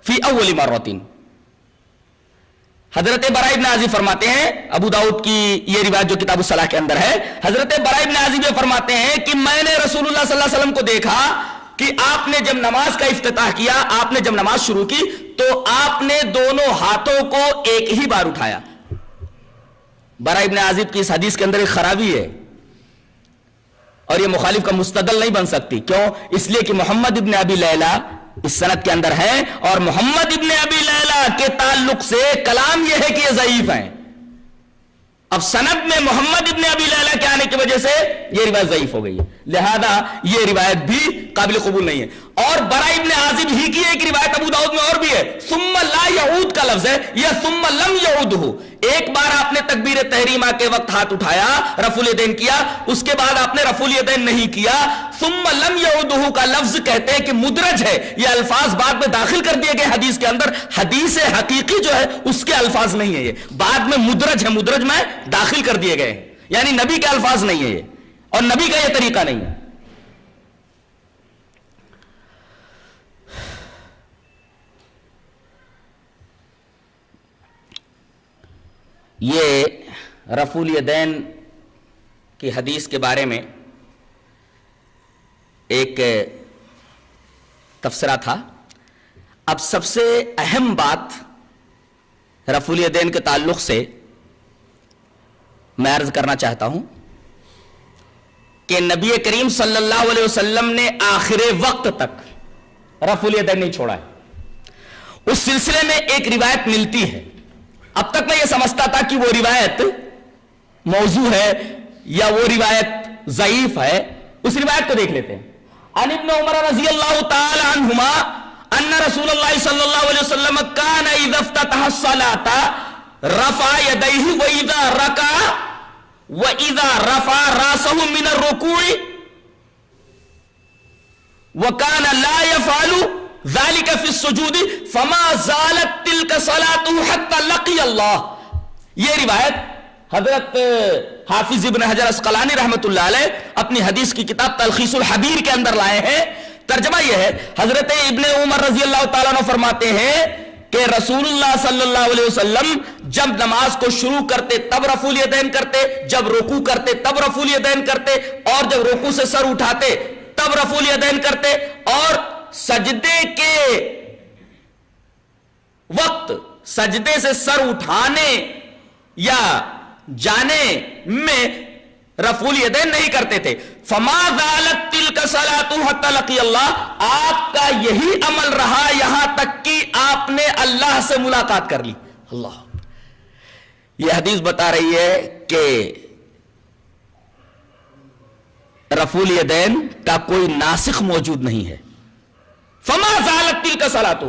في أول مرة. حضرت براء ابن عازب فرماتے ہیں, ابو داؤد کی یہ روایت جو کتاب الصلاح کے اندر ہے, حضرت براء ابن عازب یہ فرماتے ہیں کہ میں نے رسول اللہ صلی اللہ علیہ وسلم کو دیکھا کہ آپ نے جب نماز کا افتتاح کیا, آپ نے جب نماز شروع کی تو آپ نے دونوں ہاتھوں کو ایک ہی بار اٹھایا. براء ابن عازب کی اس حدیث کے اندر ایک خرابی ہے اور یہ مخالف کا مستدل نہیں بن سکتی. کیوں؟ اس لیے کہ محمد ابن ابی لیلہ اس سند کے اندر ہے اور محمد ابن ابی لیلہ کے تعلق سے کلام یہ ہے کہ یہ ضعیف ہیں. اب سند میں محمد ابن ابی لیلہ کے آنے کی وجہ سے یہ روایت ضعیف ہو گئی ہے, لہذا یہ روایت بھی قابل قبول نہیں ہے. اور براء ابن عازب ہی کی ایک روایت ابو داؤد میں اور بھی ہے, ثم لا یعود کا لفظ ہے یا ثم لم یعودہ. ایک بار آپ نے تکبیر تحریمہ کے وقت ہاتھ اٹھایا, رفع الیدین کیا, اس کے بعد آپ نے رفع الیدین نہیں کیا. ثم لم یعودہ کا لفظ کہتے ہیں کہ مدرج ہے, یہ الفاظ بعد میں داخل کر دیے گئے حدیث کے اندر. حدیث حقیقی جو ہے اس کے الفاظ نہیں ہے, یہ بعد میں مدرج ہے, مدرج میں داخل کر دیے گئے ہیں, یعنی نبی کے الفاظ نہیں ہے یہ, اور نبی کا یہ طریقہ نہیں ہے. یہ رفع الیدین کی حدیث کے بارے میں ایک تفسیرہ تھا. اب سب سے اہم بات رفع الیدین کے تعلق سے میں عرض کرنا چاہتا ہوں کہ نبی کریم صلی اللہ علیہ وسلم نے آخر وقت تک رفع الیدین نہیں چھوڑا ہے. اس سلسلے میں ایک روایت ملتی ہے. اب تک میں یہ سمجھتا تھا کہ وہ روایت موضوع ہے یا وہ روایت ضعیف ہے. اس روایت کو دیکھ لیتے ہیں. عن ابن عمر رضی اللہ تعالی عنہما ان رسول اللہ صلی اللہ علیہ وسلم کان اذا افتتح الصلاة رفع یدیہ واذا رکع واذا رفع راسہ من الرکوع وکان لا یفعل ذالک فی السجود فما زالت تلک صلاته حتی لقی اللہ. یہ روایت حضرت حافظ ابن حجر اسقلانی رحمت اللہ علیہ اپنی حدیث کی کتاب تلخیص الحبیر کے اندر لائے ہیں. ترجمہ یہ ہے, حضرت ابن عمر رضی اللہ تعالیٰ عنہ فرماتے ہیں کہ رسول اللہ صلی اللہ علیہ وسلم جب نماز کو شروع کرتے تب رفع الیدین کرتے, جب رکوع کرتے تب رفع الیدین کرتے, اور جب رکوع سے سر اٹھاتے تب رفع الیدین کرتے, اور سجدے کے وقت سجدے سے سر اٹھانے یا جانے میں رفع الیدین نہیں کرتے تھے. فما زالت تلک صلاۃ حتی لقی اللہ. آپ کا یہی عمل رہا یہاں تک کہ آپ نے اللہ سے ملاقات کر لی. اللہ, یہ حدیث بتا رہی ہے کہ رفع الیدین کا کوئی ناسخ موجود نہیں ہے. فما زالت تلک صلاۃ,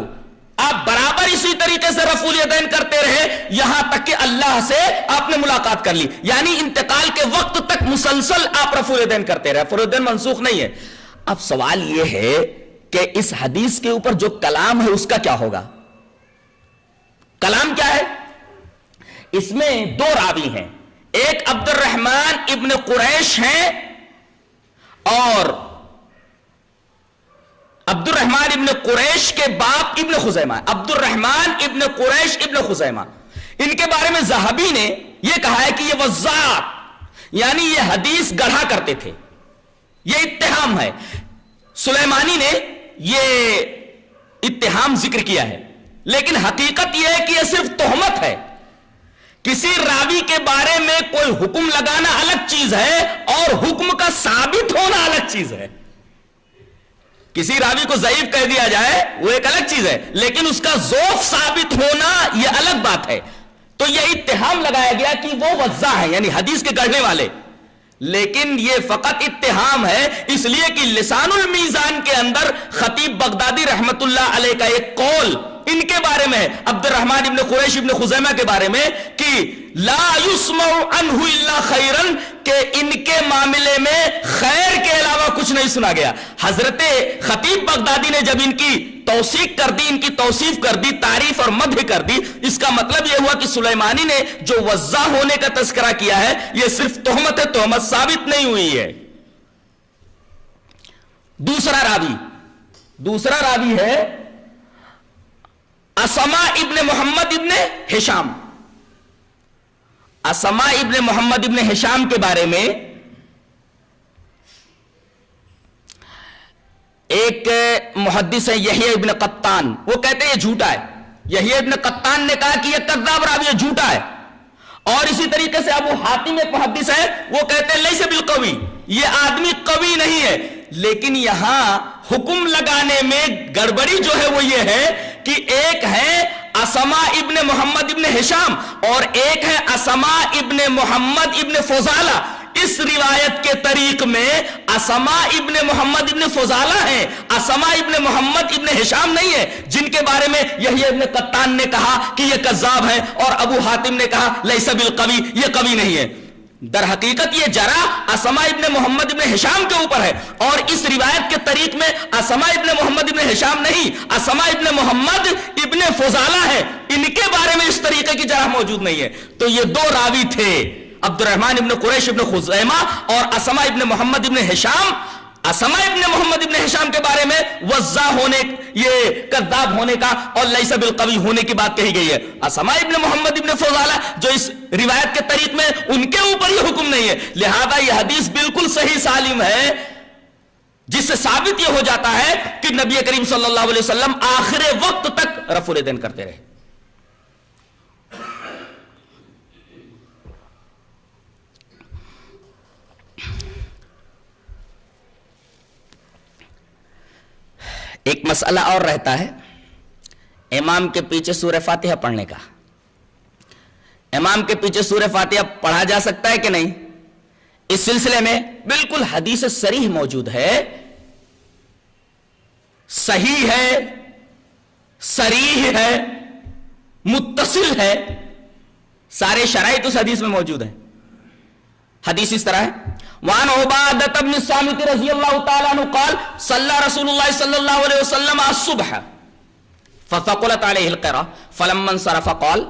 آپ برابر اسی طریقے سے رفع الیدین کرتے رہے یہاں تک کہ اللہ سے آپ نے ملاقات کر لی, یعنی انتقال کے وقت تک مسلسل آپ رفع الیدین کرتے رہے. رفع الیدین منسوخ نہیں ہے. اب سوال یہ ہے کہ اس حدیث کے اوپر جو کلام ہے اس کا کیا ہوگا؟ کلام کیا ہے؟ اس میں دو راوی ہیں, ایک عبد الرحمن ابن قریش ہیں اور عبد الرحمن ابن قریش کے باپ ابن خزیمہ, عبد الرحمن ابن قریش ابن خزیمہ. ان کے بارے میں ذہبی نے یہ کہا ہے کہ یہ وضاعت, یعنی یہ حدیث گڑھا کرتے تھے, یہ اتہام ہے. سلیمانی نے یہ اتہام ذکر کیا ہے, لیکن حقیقت یہ ہے کہ یہ صرف تہمت ہے. کسی راوی کے بارے میں کوئی حکم لگانا الگ چیز ہے اور حکم کا ثابت ہونا الگ چیز ہے. کسی راوی کو ضعیف کہہ دیا جائے وہ ایک الگ چیز ہے, لیکن اس کا ضعف ثابت ہونا یہ الگ بات ہے. تو یہ اتہام لگایا گیا کہ وہ وضاع ہے, یعنی حدیث کے گڑھنے والے, لیکن یہ فقط اتہام ہے, اس لیے کہ لسان المیزان کے اندر خطیب بغدادی رحمت اللہ علیہ کا ایک قول ان کے بارے میں, عبد الرحمن ابن قریش ابن خزیمہ کے بارے میں, کہ لا یسمع عنہ الا خیرا, کہ ان کے معاملے میں خیر کے علاوہ کچھ نہیں سنا گیا. حضرت خطیب بغدادی نے جب ان کی توثیق کر دی، ان کی توصیف کر دی، تعریف اور مدح کر دی، اس کا مطلب یہ ہوا کہ سلیمانی نے جو وضاح ہونے کا تذکرہ کیا ہے یہ صرف تہمت ہے، تہمت ثابت نہیں ہوئی ہے. دوسرا راوی ہے اسما ابن محمد ابن ہشام. اسما ابن محمد ابن ہشام کے بارے میں ایک محدث ہے یحییٰ ابن قطان، وہ کہتے ہیں یہ جھوٹا ہے. یحییٰ ابن قطان نے کہا کہ یہ کذاب راوی ہے، جھوٹا ہے. اور اسی طریقے سے ابو حاتم ایک محدث ہے، وہ کہتے ہیں لیس بالقوی، یہ آدمی قوی نہیں ہے. لیکن یہاں حکم لگانے میں گڑبڑی جو ہے وہ یہ ہے کہ ایک ہے اسما ابن محمد ابن ہشام اور ایک ہے اسما ابن محمد ابن فضالہ. اس روایت کے طریق میں اسما ابن محمد ابن فضالہ ہیں، اسما ابن محمد ابن ہشام نہیں ہے، جن کے بارے میں یحییٰ ابن قطان نے کہا کہ یہ کذاب ہے اور ابو حاتم نے کہا لیس بالقوی، یہ قوی نہیں ہے. در حقیقت یہ جرح اسما ابن محمد ابن ہشام کے اوپر ہے، اور اس روایت کے طریق میں اسما ابن محمد ابن ہشام نہیں، اسما ابن محمد ابن فضالہ ہے. ان کے بارے میں اس طریقے کی جرح موجود نہیں ہے. تو یہ دو راوی تھے، عبد الرحمن ابن قریش ابن خزیمہ اور اسما ابن محمد ابن ہشام. اسما ابن محمد ابن ہشام کے بارے میں وضاح ہونے، یہ کذاب ہونے کا اور لیس بالقوی ہونے کی بات کہی گئی ہے. اسما ابن محمد ابن فضالہ جو اس روایت کے طریق میں، ان کے اوپر یہ حکم نہیں ہے. لہذا یہ حدیث بالکل صحیح سالم ہے، جس سے ثابت یہ ہو جاتا ہے کہ نبی کریم صلی اللہ علیہ وسلم آخر وقت تک رفع الیدین کرتے رہے. ایک مسئلہ اور رہتا ہے امام کے پیچھے سورہ فاتحہ پڑھنے کا. امام کے پیچھے سورہ فاتحہ پڑھا جا سکتا ہے کہ نہیں؟ اس سلسلے میں بالکل حدیث صریح موجود ہے، صحیح ہے، صریح ہے، متصل ہے، سارے شرائط اس حدیث میں موجود ہیں. حدیث اس طرح ہے، وعن عبادة بن الصامت رضی اللہ تعالیٰ عنہ قال صلی رسول اللہ صلی اللہ علیہ وسلم الصبح فثقلت علیہ القراءة فلما انصرف قال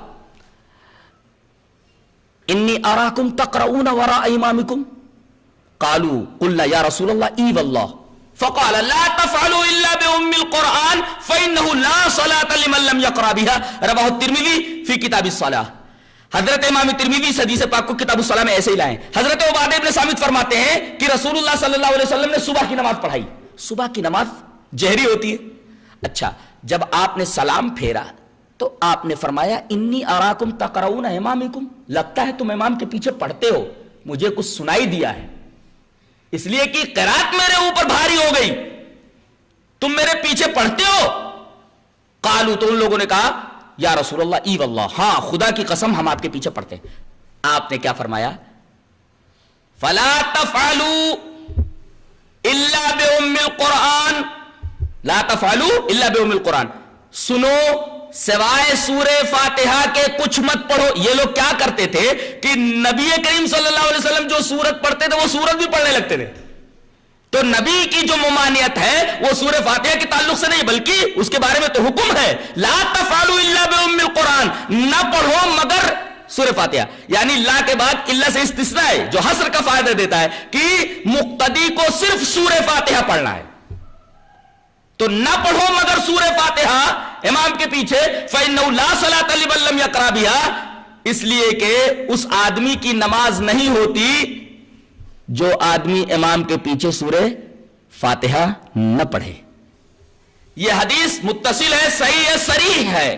انی اراکم تقرؤون وراء امامکم قالوا قلنا یا رسول اللہ ای واللہ فقال لا تفعلوا الا بأم القرآن فإنه لا صلاة لمن لم يقرأ بها رواه الترمذی فی کتاب الصلاة. حضرت امام ترمذی اس حدیث پاک کو کتاب الصلاة میں ایسے ہی لائیں. حضرت عبادہ ابن صامت فرماتے ہیں کہ رسول اللہ صلی اللہ علیہ وسلم نے صبح کی نماز پڑھائی. صبح کی نماز جہری ہوتی ہے. اچھا، جب آپ نے سلام پھیرا تو آپ نے فرمایا انی اراکم تقرؤون امامکم، لگتا ہے تم امام کے پیچھے پڑھتے ہو، مجھے کچھ سنائی دیا ہے، اس لیے کہ قرات میرے اوپر بھاری ہو گئی، تم میرے پیچھے پڑھتے ہو. قالوا، تو ان لوگوں نے کہا یا رسول اللہ ای واللہ، ہاں خدا کی قسم ہم آپ کے پیچھے پڑھتے ہیں. آپ نے کیا فرمایا؟ فلا تفعلوا الا بأم القرآن، لا تفعلوا الا بأم القرآن، سنو سوائے سورہ فاتحہ کے کچھ مت پڑھو. یہ لوگ کیا کرتے تھے کہ نبی کریم صلی اللہ علیہ وسلم جو سورت پڑھتے تھے وہ سورت بھی پڑھنے لگتے تھے. تو نبی کی جو ممانعت ہے وہ سورہ فاتحہ کے تعلق سے نہیں، بلکہ اس کے بارے میں تو حکم ہے لا تفعلوا الا بأم القرآن، نہ پڑھو مگر سورہ فاتحہ. یعنی لا کے بعد اللہ سے استثناء ہے جو حصر کا فائدہ دیتا ہے کہ مقتدی کو صرف سورہ فاتحہ پڑھنا ہے. تو نہ پڑھو مگر سورہ فاتحہ امام کے پیچھے، فإنه لا صلاة لمن لم يقرأ بها، اس لیے کہ اس آدمی کی نماز نہیں ہوتی جو آدمی امام کے پیچھے سورہ فاتحہ نہ پڑھے. یہ حدیث متصل ہے، صحیح ہے، صریح ہے.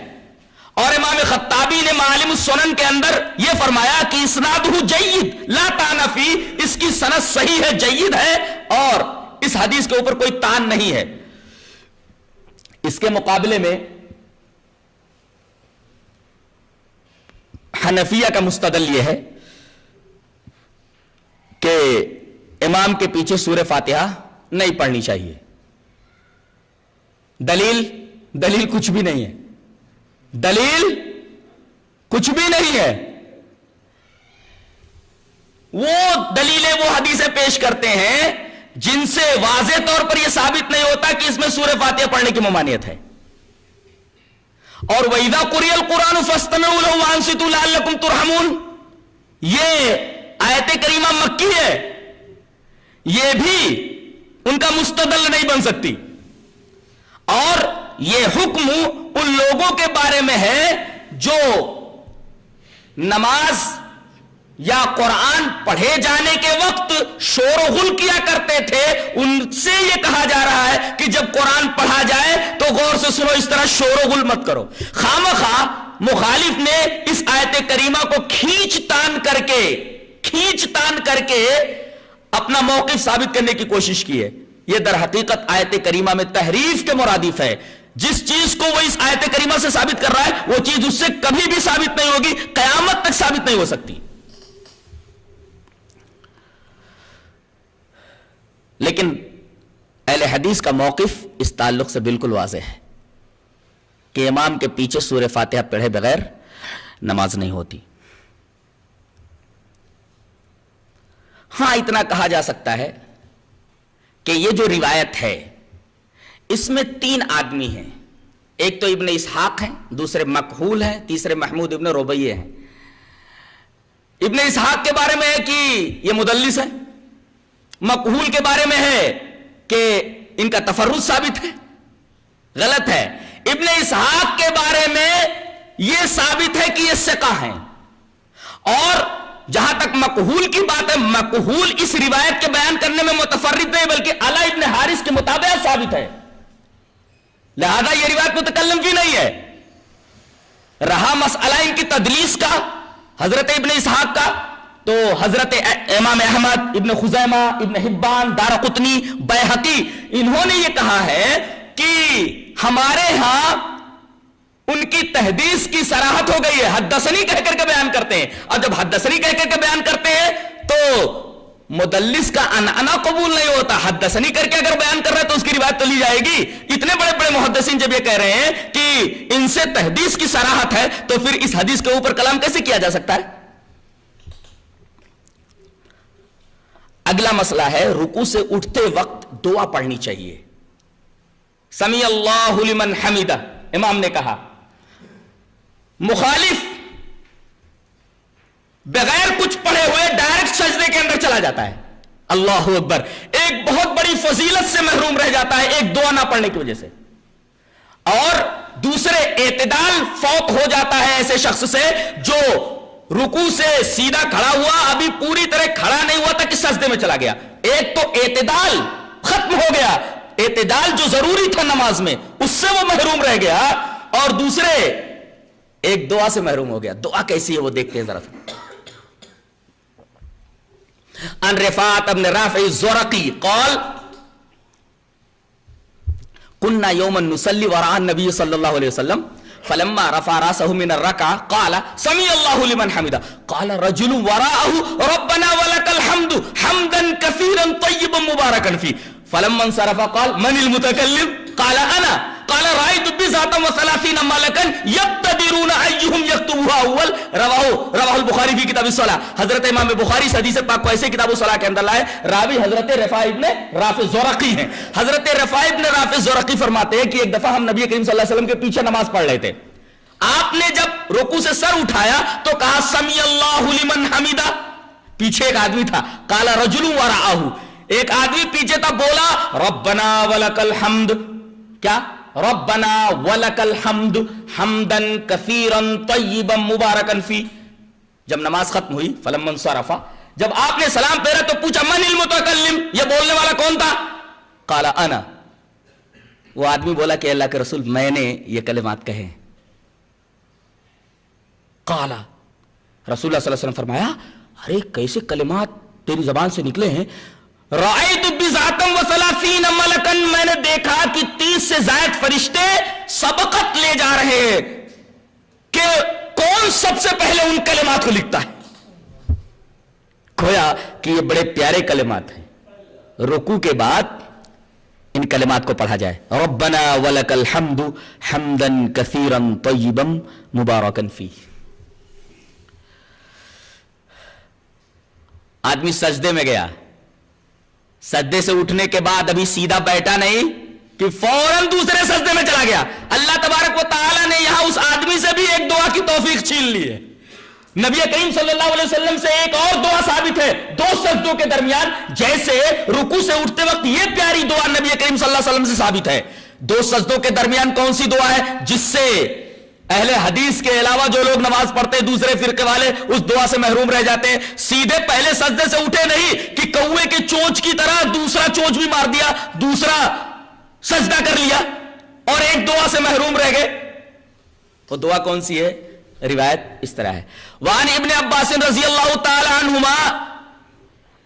اور امام خطابی نے معالم السنن کے اندر یہ فرمایا کہ اسنادہ جید لا طعن فی، اس کی سند صحیح ہے، جید ہے، اور اس حدیث کے اوپر کوئی طعن نہیں ہے. اس کے مقابلے میں حنفیہ کا مستدل یہ ہے کہ امام کے پیچھے سورہ فاتحہ نہیں پڑھنی چاہیے. دلیل کچھ بھی نہیں ہے، دلیل کچھ بھی نہیں ہے. وہ دلیلیں وہ حدیثیں پیش کرتے ہیں جن سے واضح طور پر یہ ثابت نہیں ہوتا کہ اس میں سورہ فاتحہ پڑھنے کی ممانعت ہے. اور وَإِذَا قُرِئَ الْقُرْآنُ فَاسْتَمِعُوا لَهُ وَأَنصِتُوا لَعَلَّكُمْ تُرْحَمُونَ, یہ آیت کریمہ مکی ہے, یہ بھی ان کا مستدل نہیں بن سکتی. اور یہ حکم ان لوگوں کے بارے میں ہے جو نماز یا قرآن پڑھے جانے کے وقت شور و غل کیا کرتے تھے. ان سے یہ کہا جا رہا ہے کہ جب قرآن پڑھا جائے تو غور سے سنو, اس طرح شور و غل مت کرو. خامخواہ مخالف نے اس آیت کریمہ کو کھینچ تان کر کے اپنا موقف ثابت کرنے کی کوشش کی ہے. یہ در حقیقت آیت کریمہ میں تحریف کے مرادف ہے. جس چیز کو وہ اس آیت کریمہ سے ثابت کر رہا ہے وہ چیز اس سے کبھی بھی ثابت نہیں ہوگی, قیامت تک ثابت نہیں ہو سکتی. لیکن اہل حدیث کا موقف اس تعلق سے بالکل واضح ہے کہ امام کے پیچھے سورہ فاتحہ پڑھے بغیر نماز نہیں ہوتی. ہاں اتنا کہا جا سکتا ہے کہ یہ جو روایت ہے اس میں 3 آدمی ہیں. ایک تو ابن اسحاق ہیں, دوسرے مکحول ہیں, تیسرے محمود ابن ربیع ہیں. ابن اسحاق کے بارے میں ہے کہ یہ مدلس ہے, مکحول کے بارے میں ہے کہ ان کا تفرد ثابت ہے, غلط ہے. ابن اسحاق کے بارے میں یہ ثابت ہے کہ یہ ثقہ ہیں. اور جہاں تک مکحول کی بات ہے, مکحول اس روایت کے بیان کرنے میں متفرد نہیں بلکہ علا ابن حارث کے مطابق ثابت ہے, لہذا یہ روایت متکلم کی نہیں ہے. رہا مسئلہ ان کی تدلیس کا, حضرت ابن اسحاق کا, تو حضرت امام احمد, ابن خزیمہ, ابن حبان, دارقطنی, بیہقی, انہوں نے یہ کہا ہے کہ ہمارے ہاں ان کی تحدیث کی صراحت ہو گئی ہے, حدثنی کہہ کر کے بیان کرتے ہیں. اور جب حدثنی کہہ کر کے بیان کرتے ہیں تو مدلس کا انعنا قبول نہیں ہوتا. حدثنی کر کے اگر بیان کر رہا ہے تو اس کی روایت تو لی جائے گی. اتنے بڑے بڑے محدثین جب یہ کہہ رہے ہیں کہ ان سے تحدیث کی صراحت ہے تو پھر اس حدیث کے اوپر کلام کیسے کیا جا سکتا ہے؟ اگلا مسئلہ ہے, رکوع سے اٹھتے وقت دعا پڑھنی چاہیے. سمیع اللہ لمن حمدہ امام نے کہا. مخالف بغیر کچھ پڑھے ہوئے ڈائریکٹ سجدے کے اندر چلا جاتا ہے, اللہ اکبر, ایک بہت بڑی فضیلت سے محروم رہ جاتا ہے ایک دعا نہ پڑھنے کی وجہ سے. اور دوسرے اعتدال فوت ہو جاتا ہے ایسے شخص سے جو رکوع سے سیدھا کھڑا ہوا, ابھی پوری طرح کھڑا نہیں ہوا تھا کہ سجدے میں چلا گیا. ایک تو اعتدال ختم ہو گیا, اعتدال جو ضروری تھا نماز میں اس سے وہ محروم رہ گیا, اور دوسرے ایک دعا سے محروم ہو گیا. دعا کیسی ہے وہ دیکھتے ہیں ذرا. ان رفاعت ابن رافع الزرقی قال كنا يوما نصلي وراء النبي صلى الله عليه وسلم فلما رفع راسه من الركعه قال سمع الله لمن حمده قال رجل وراءه ربنا ولك الحمد حمدا كثيرا طيبا مباركا فيه فلما انصرف قال من المتكلم قال انا قال رأيت بضعة وثلاثين ملكا يقتدرون أيهم يكتبها أول رواه البخاری فی کتاب الصلاة. حضرت امام بخاری اس حدیث پاک کو ایسے کتاب الصلاة کے اندر لائے. راوی حضرت رفاع ابن رافع الزرقی ہیں. حضرت رفاع ابن رافع الزرقی فرماتے ہیں کہ ایک دفعہ ہم نبی کریم صلی اللہ علیہ وسلم کے پیچھے نماز پڑھ رہے تھے. آپ نے جب رکوع سے سر اٹھایا تو کہا سمیع اللہ لمن حمدہ. پیچھے ایک آدمی تھا, قال رجل وراءہ, ایک آدمی پیچھے تھا, بولا ربنا ولک الحمد. کیا؟ ربنا ولک الحمد حمدا کثیرا طیبا مبارکا فی. جب نماز ختم ہوئی فلما انصرف, جب آپ نے سلام پھیرا تو پوچھا من المتکلم, یہ بولنے والا کون تھا؟ قال انا, وہ آدمی بولا کہ اللہ کے رسول میں نے یہ کلمات کہے. قال رسول اللہ صلی اللہ علیہ وسلم فرمایا ارے کیسے کلمات تیری زبان سے نکلے ہیں؟ رأیت بضعة وثلاثین ملکا, میں نے دیکھا کہ 30 سے زائد فرشتے سبقت لے جا رہے ہیں کہ کون سب سے پہلے ان کلمات کو لکھتا ہے. کھویا کہ یہ بڑے پیارے کلمات ہیں. رکوع کے بعد ان کلمات کو پڑھا جائے, ربنا ولک الحمد حمدا کثیرا طیبا مبارکا فیہ. آدمی سجدے میں گیا, سجدے سے اٹھنے کے بعد ابھی سیدھا بیٹھا نہیں کہ فوراً دوسرے سجدے میں چلا گیا. اللہ تبارک و تعالیٰ نے یہاں اس آدمی سے بھی ایک دعا کی توفیق چھین لی ہے. نبی کریم صلی اللہ علیہ وسلم سے ایک اور دعا ثابت ہے دو سجدوں کے درمیان, جیسے رکوع سے اٹھتے وقت یہ پیاری دعا نبی کریم صلی اللہ علیہ وسلم سے ثابت ہے. دو سجدوں کے درمیان کون سی دعا ہے جس سے اہل حدیث کے علاوہ جو لوگ نماز پڑھتے ہیں دوسرے فرقے والے اس دعا سے محروم رہ جاتے ہیں؟ سیدھے پہلے سجدے سے اٹھے نہیں کہ کوے کے چونچ کی طرح دوسرا چونچ بھی مار دیا, دوسرا سجدہ کر لیا اور ایک دعا سے محروم رہ گئے. وہ دعا کون سی ہے؟ روایت اس طرح ہے, وان ابن عباس رضی اللہ تعالی عنہما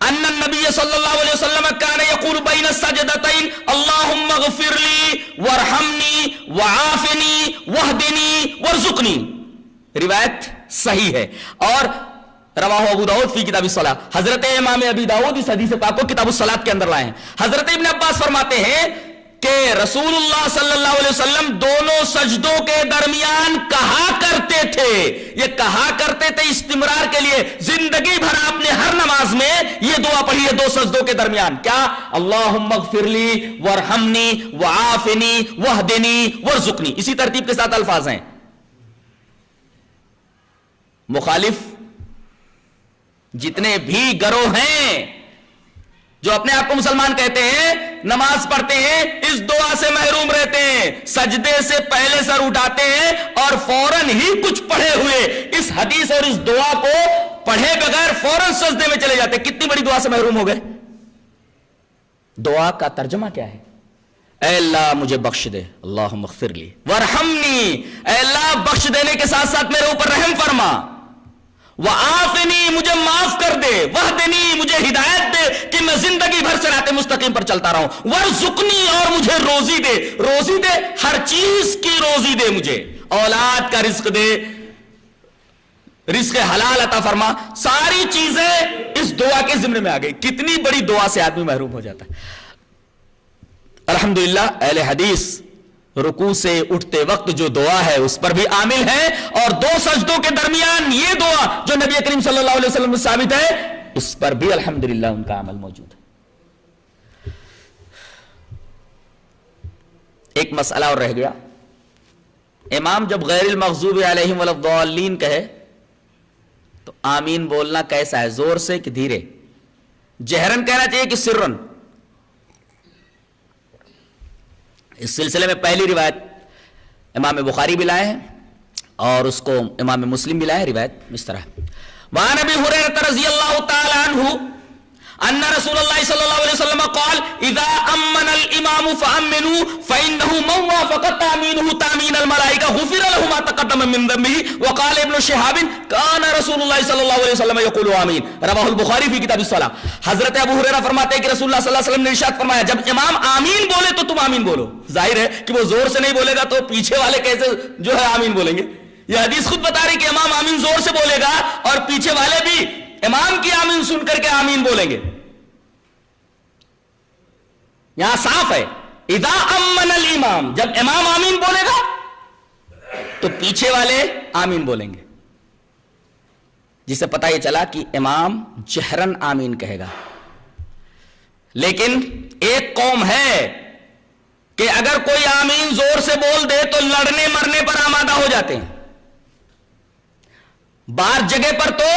ان النبی صلی اللہ علیہ وسلم کان یقول بین السجدتین اللہم اغفر لی وارحمنی وعافنی واہدنی وارزقنی. روایت صحیح ہے اور رواہ ابو داؤد فی کتاب الصلاۃ. حضرت امام ابی داؤد اس حدیث پاک کو کتاب الصلاۃ کے اندر لائے ہیں. حضرت ابن عباس فرماتے ہیں کہ رسول اللہ صلی اللہ علیہ وسلم دونوں سجدوں کے درمیان کہا کرتے تھے, یہ کہا کرتے تھے استمرار کے لیے, زندگی بھر آپ نے ہر نماز میں یہ دعا پڑھی ہے دو سجدوں کے درمیان. کیا؟ اللہم اغفر لی وارحمنی وعافنی واہدنی وارزقنی. اسی ترتیب کے ساتھ الفاظ ہیں. مخالف جتنے بھی گروہ ہیں جو اپنے آپ کو مسلمان کہتے ہیں, نماز پڑھتے ہیں, اس دعا سے محروم رہتے ہیں, سجدے سے پہلے سر اٹھاتے ہیں اور فوراً ہی کچھ پڑھے ہوئے اس حدیث اور اس دعا کو پڑھے بغیر فوراً سجدے میں چلے جاتے ہیں. کتنی بڑی دعا سے محروم ہو گئے. دعا کا ترجمہ کیا ہے؟ اے اللہ مجھے بخش دے, اللہم اغفر لی وارحمنی, اے اللہ بخش دینے کے ساتھ ساتھ میرے اوپر رحم فرما, وعافنی مجھے معاف کر دے, واہدنی مجھے ہدایت دے کہ میں زندگی بھر صراط مستقیم پر چلتا رہوں, وارزقنی اور مجھے روزی دے, روزی دے ہر چیز کی روزی دے, مجھے اولاد کا رزق دے, رزق حلال عطا فرما. ساری چیزیں اس دعا کے ضمن میں آ گئی. کتنی بڑی دعا سے آدمی محروم ہو جاتا ہے. الحمدللہ اہل حدیث رکوع سے اٹھتے وقت جو دعا ہے اس پر بھی عامل ہے, اور دو سجدوں کے درمیان یہ دعا جو نبی کریم صلی اللہ علیہ وسلم سے ثابت ہے اس پر بھی الحمدللہ ان کا عمل موجود ہے. ایک مسئلہ اور رہ گیا. امام جب غیر المغضوب علیہم ولا الضالین کہے تو آمین بولنا کیسا ہے؟ زور سے کہ دھیرے؟ جہرن کہنا چاہیے کہ سرن؟ اس سلسلے میں پہلی روایت امام بخاری بھی لائے ہیں اور اس کو امام مسلم بھی لائے ہیں. روایت اس طرح, وعن ابی ہریرہ رضی اللہ تعالی عنہ ان رسول اللہ صلی اللہ علیہ وسلم قال اذا امن الامام فامنوا فانه من وافق تامینه تامین الملائکہ غفر له ما تقدم من ذنبه. وقال ابن شهاب كان رسول اللہ صلی اللہ علیہ وسلم یقول آمین. رواہ البخاری فی کتاب الصلاۃ. حضرت ابو ہریرہ فرماتے ہیں کہ رسول اللہ صلی اللہ علیہ وسلم نے ارشاد فرمایا جب امام آمین بولے تو تم آمین بولو. ظاہر ہے کہ وہ زور سے نہیں بولے گا تو پیچھے والے کیسے جو ہے آمین بولیں گے؟ یہ حدیث خود بتا رہی کہ امام آمین زور سے بولے گا اور پیچھے والے بھی امام کی آمین سن کر کے آمین بولیں گے. یہاں صاف ہے اذا امن الامام, جب امام آمین بولے گا تو پیچھے والے آمین بولیں گے, جس سے پتہ یہ چلا کہ امام جہرن آمین کہے گا. لیکن ایک قوم ہے کہ اگر کوئی آمین زور سے بول دے تو لڑنے مرنے پر آمادہ ہو جاتے ہیں. بعض جگہ پر تو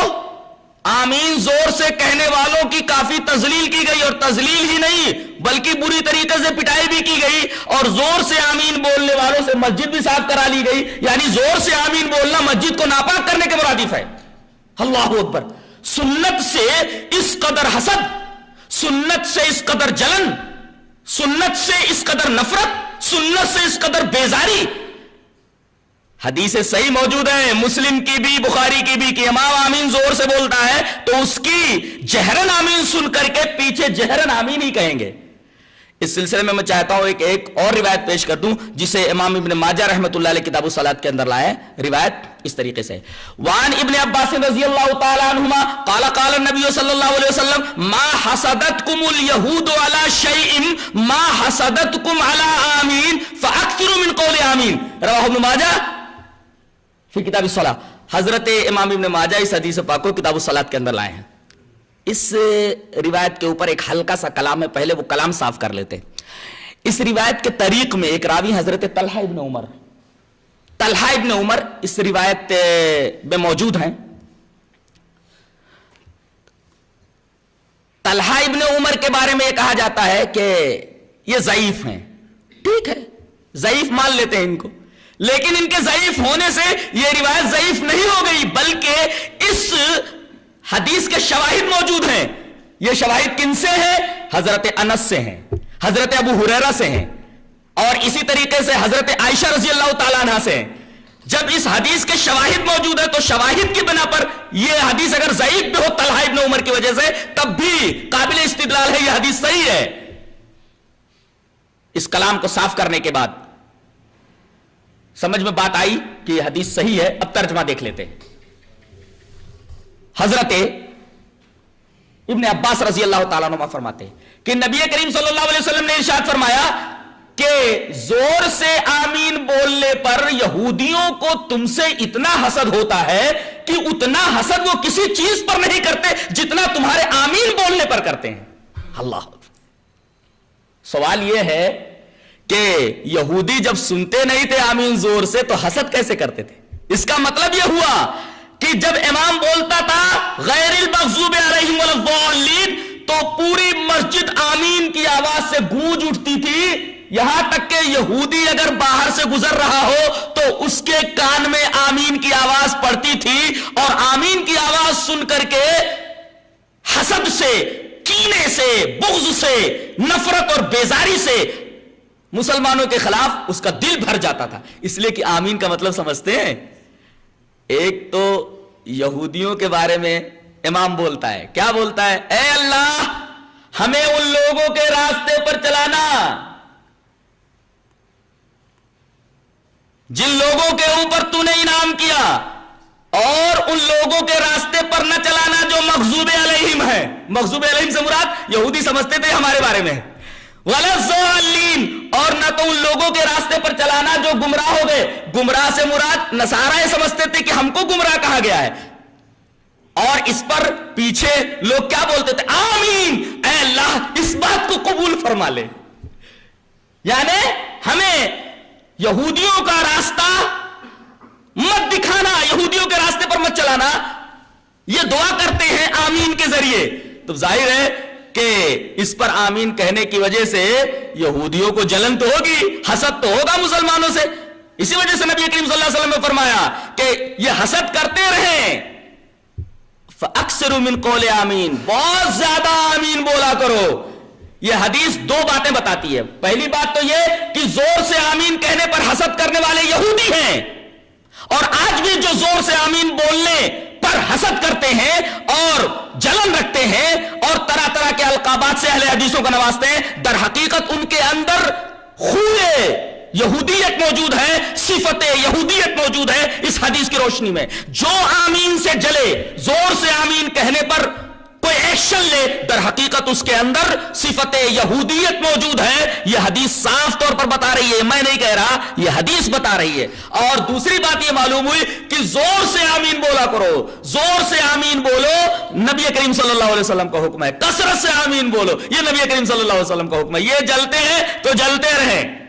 آمین زور سے کہنے والوں کی کافی تذلیل کی گئی, اور تذلیل ہی نہیں بلکہ بری طریقے سے پٹائی بھی کی گئی, اور زور سے آمین بولنے والوں سے مسجد بھی صاف کرا لی گئی. یعنی زور سے آمین بولنا مسجد کو ناپاک کرنے کے مرادف ہے. اللہ اکبر. سنت سے اس قدر حسد, سنت سے اس قدر جلن, سنت سے اس قدر نفرت, سنت سے اس قدر بیزاری. حدیث صحیح موجود ہے مسلم کی بھی بخاری کی بھی کہ امام آمین زور سے بولتا ہے تو اس کی جہرن آمین سن کر کے پیچھے جہرن آمین ہی کہیں گے. اس سلسلے میں چاہتا ہوں ایک اور روایت پیش کر دوں جسے امام ابن ماجہ رحمۃ اللہ علیہ کتاب الصلاۃ کے اندر لائے. روایت اس طریقے سے, وعن ابن عباس رضی اللہ تعالی عنہما قال قال النبی صلی اللہ علیہ وسلم ما حسدتکم اليہود علی شیء ما حسدتکم علی آمین فاکثروا من قول آمین. رواہ ابن ماجہ فی کتاب الصلاۃ. حضرت امام ابن ماجہ اس حدیث پاک کو کتاب الصلاۃ کے اندر لائے ہیں. اس روایت کے اوپر ایک ہلکا سا کلام ہے، پہلے وہ کلام صاف کر لیتے. اس روایت کے طریق میں ایک راوی حضرت طلحہ ابن عمر اس روایت میں موجود ہیں. طلحہ ابن عمر کے بارے میں یہ کہا جاتا ہے کہ یہ ضعیف ہیں. ٹھیک ہے، ضعیف مان لیتے ہیں ان کو، لیکن ان کے ضعیف ہونے سے یہ روایت ضعیف نہیں ہو گئی، بلکہ اس حدیث کے شواہد موجود ہیں. یہ شواہد کن سے ہیں؟ حضرت انس سے ہیں، حضرت ابو ہریرہ سے ہیں، اور اسی طریقے سے حضرت عائشہ رضی اللہ تعالیٰ عنہ سے ہیں. جب اس حدیث کے شواہد موجود ہیں تو شواہد کی بنا پر یہ حدیث اگر ضعیف بھی ہو طلحہ ابن عمر کی وجہ سے، تب بھی قابل استدلال ہے، یہ حدیث صحیح ہے. اس کلام کو صاف کرنے کے بعد سمجھ میں بات آئی کہ یہ حدیث صحیح ہے. اب ترجمہ دیکھ لیتے ہیں. حضرت ابن عباس رضی اللہ تعالیٰ عنہ فرماتے ہیں کہ نبی کریم صلی اللہ علیہ وسلم نے ارشاد فرمایا کہ زور سے آمین بولنے پر یہودیوں کو تم سے اتنا حسد ہوتا ہے کہ اتنا حسد وہ کسی چیز پر نہیں کرتے جتنا تمہارے آمین بولنے پر کرتے ہیں. اللہ. سوال یہ ہے کہ یہودی جب سنتے نہیں تھے آمین زور سے تو حسد کیسے کرتے تھے؟ اس کا مطلب یہ ہوا کہ جب امام بولتا تھا غیر المغضوب علیہم ولا الضالین تو پوری مسجد آمین کی آواز سے گونج اٹھتی تھی، یہاں تک کہ یہودی اگر باہر سے گزر رہا ہو تو اس کے کان میں آمین کی آواز پڑتی تھی، اور آمین کی آواز سن کر کے حسد سے، کینے سے، بغض سے، نفرت اور بیزاری سے مسلمانوں کے خلاف اس کا دل بھر جاتا تھا. اس لیے کہ آمین کا مطلب سمجھتے ہیں؟ ایک تو یہودیوں کے بارے میں امام بولتا ہے، کیا بولتا ہے؟ اے اللہ ہمیں ان لوگوں کے راستے پر چلانا جن لوگوں کے اوپر تو نے انعام کیا، اور ان لوگوں کے راستے پر نہ چلانا جو مغضوب علیہم ہے. مغضوب علیہم سے مراد یہودی سمجھتے تھے ہمارے بارے میں، ولا الضالین، اور نہ تو ان لوگوں کے راستے پر چلانا جو گمراہ ہو گئے. گمراہ سے مراد نصارہ یہ سمجھتے تھے کہ ہم کو گمراہ کہا گیا ہے، اور اس پر پیچھے لوگ کیا بولتے تھے؟ آمین، اے اللہ اس بات کو قبول فرما لے. یعنی ہمیں یہودیوں کا راستہ مت دکھانا، یہودیوں کے راستے پر مت چلانا. یہ دعا کرتے ہیں آمین کے ذریعے. تو ظاہر ہے کہ اس پر آمین کہنے کی وجہ سے یہودیوں کو جلن تو ہوگی، حسد تو ہوگا مسلمانوں سے. اسی وجہ سے نبی کریم صلی اللہ علیہ وسلم نے فرمایا کہ یہ حسد کرتے رہیں، فَأَكْثِرُوا مِنْ قَوْلِ آمین، بہت زیادہ آمین بولا کرو. یہ حدیث دو باتیں بتاتی ہے. پہلی بات تو یہ کہ زور سے آمین کہنے پر حسد کرنے والے یہودی ہیں، اور آج بھی جو زور سے آمین بولنے پر حسد کرتے ہیں اور جلن رکھتے ہیں اور طرح طرح کے القابات سے اہل حدیثوں کو نوازتے ہیں، در حقیقت ان کے اندر خوئے یہودیت موجود ہے، صفت یہودیت موجود ہے. اس حدیث کی روشنی میں جو آمین سے جلے، زور سے آمین کہنے پر کوئی ایکشن لے، در حقیقت اس کے اندر صفت یہودیت موجود ہے. یہ حدیث صاف طور پر بتا رہی ہے، میں نہیں کہہ رہا، یہ حدیث بتا رہی ہے. اور دوسری بات یہ معلوم ہوئی کہ زور سے آمین بولا کرو، زور سے آمین بولو نبی کریم صلی اللہ علیہ وسلم کا حکم ہے. کثرت سے آمین بولو، یہ نبی کریم صلی اللہ علیہ وسلم کا حکم ہے. یہ جلتے ہیں تو جلتے رہیں.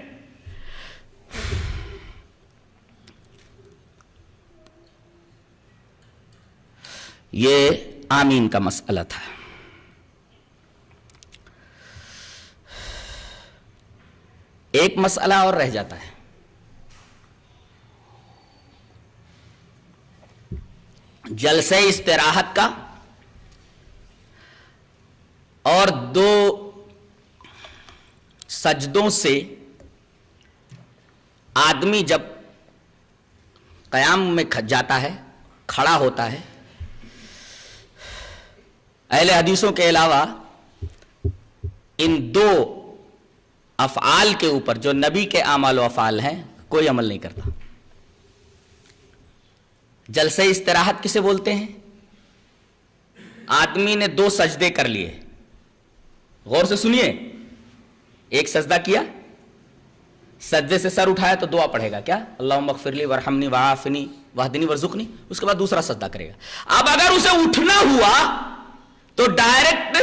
یہ آمین کا مسئلہ تھا. ایک مسئلہ اور رہ جاتا ہے. جلسے استراحت کا اور دو سجدوں سے آدمی جب قیام میں جاتا ہے، کھڑا ہوتا ہے، اہل حدیثوں کے علاوہ ان دو افعال کے اوپر جو نبی کے اعمال و افعال ہیں کوئی عمل نہیں کرتا. جلسے استراحت کسے بولتے ہیں؟ آدمی نے دو سجدے کر لیے، غور سے سنیے، ایک سجدہ کیا، سجدے سے سر اٹھایا تو دعا پڑھے گا، کیا؟ اللہم اغفر لی ورحمنی وعافنی واہدنی ورزقنی. اس کے بعد دوسرا سجدہ کرے گا. اب اگر اسے اٹھنا ہوا تو ڈائریکٹ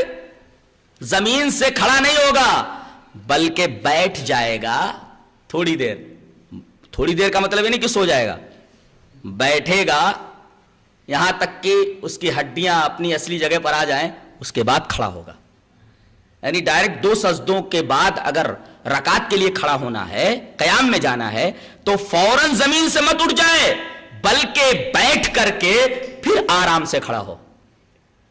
زمین سے کھڑا نہیں ہوگا بلکہ بیٹھ جائے گا تھوڑی دیر. تھوڑی دیر کا مطلب یہ نہیں کہ سو جائے گا, بیٹھے گا یہاں تک کہ اس کی ہڈیاں اپنی اصلی جگہ پر آ جائیں, اس کے بعد کھڑا ہوگا. یعنی ڈائریکٹ 2 سجدوں کے بعد اگر رکعت کے لیے کھڑا ہونا ہے, قیام میں جانا ہے, تو فوراً زمین سے مت اٹھ جائے بلکہ بیٹھ کر کے پھر آرام سے کھڑا ہو.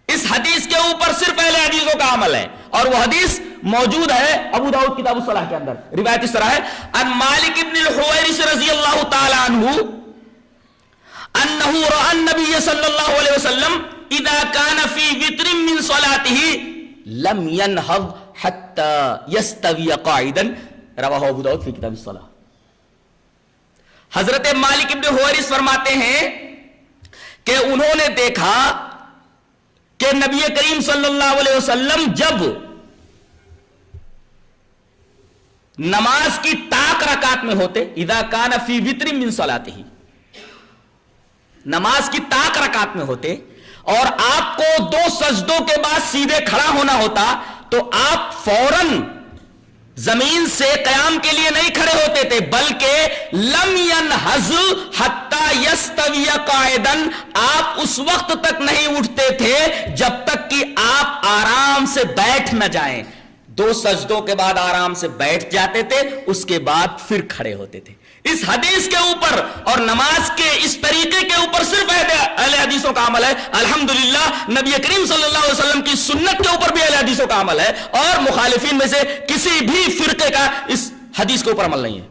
اس حدیث کے اوپر صرف اہل حدیثوں کا عمل ہے, اور وہ حدیث موجود ہے ابو داؤد کتاب الصلاح کے اندر. روایت اس طرح ہے, ان مالک ابن الحویرث رضی اللہ تعالی عنہ انه راى النبي صلی اللہ علیہ وسلم اذا كان في وتر من صلاته لم ينهض حتى يستوي قاعدا. رواه ابو داؤد فی کتاب الصلاح. حضرت مالک ابن حویرث فرماتے ہیں کہ انہوں نے دیکھا کہ نبی کریم صلی اللہ علیہ وسلم جب نماز کی طاق رکعت میں ہوتے, اذا کان فی وتر من صلاتہ, نماز کی طاق رکعت میں ہوتے اور آپ کو 2 سجدوں کے بعد سیدھے کھڑا ہونا ہوتا, تو آپ فوراً زمین سے قیام کے لیے نہیں کھڑے ہوتے تھے بلکہ لم ينہض حتی یستوی قاعدا, آپ اس وقت تک نہیں اٹھتے تھے جب تک کہ آپ آرام سے بیٹھ نہ جائیں. 2 سجدوں کے بعد آرام سے بیٹھ جاتے تھے, اس کے بعد پھر کھڑے ہوتے تھے. اس حدیث کے اوپر اور نماز کے اس طریقے کے اوپر صرف اہل حدیثوں کا عمل ہے. الحمدللہ نبی کریم صلی اللہ علیہ وسلم کی سنت کے اوپر بھی اہل حدیثوں کا عمل ہے, اور مخالفین میں سے کسی بھی فرقے کا اس حدیث کے اوپر عمل نہیں ہے.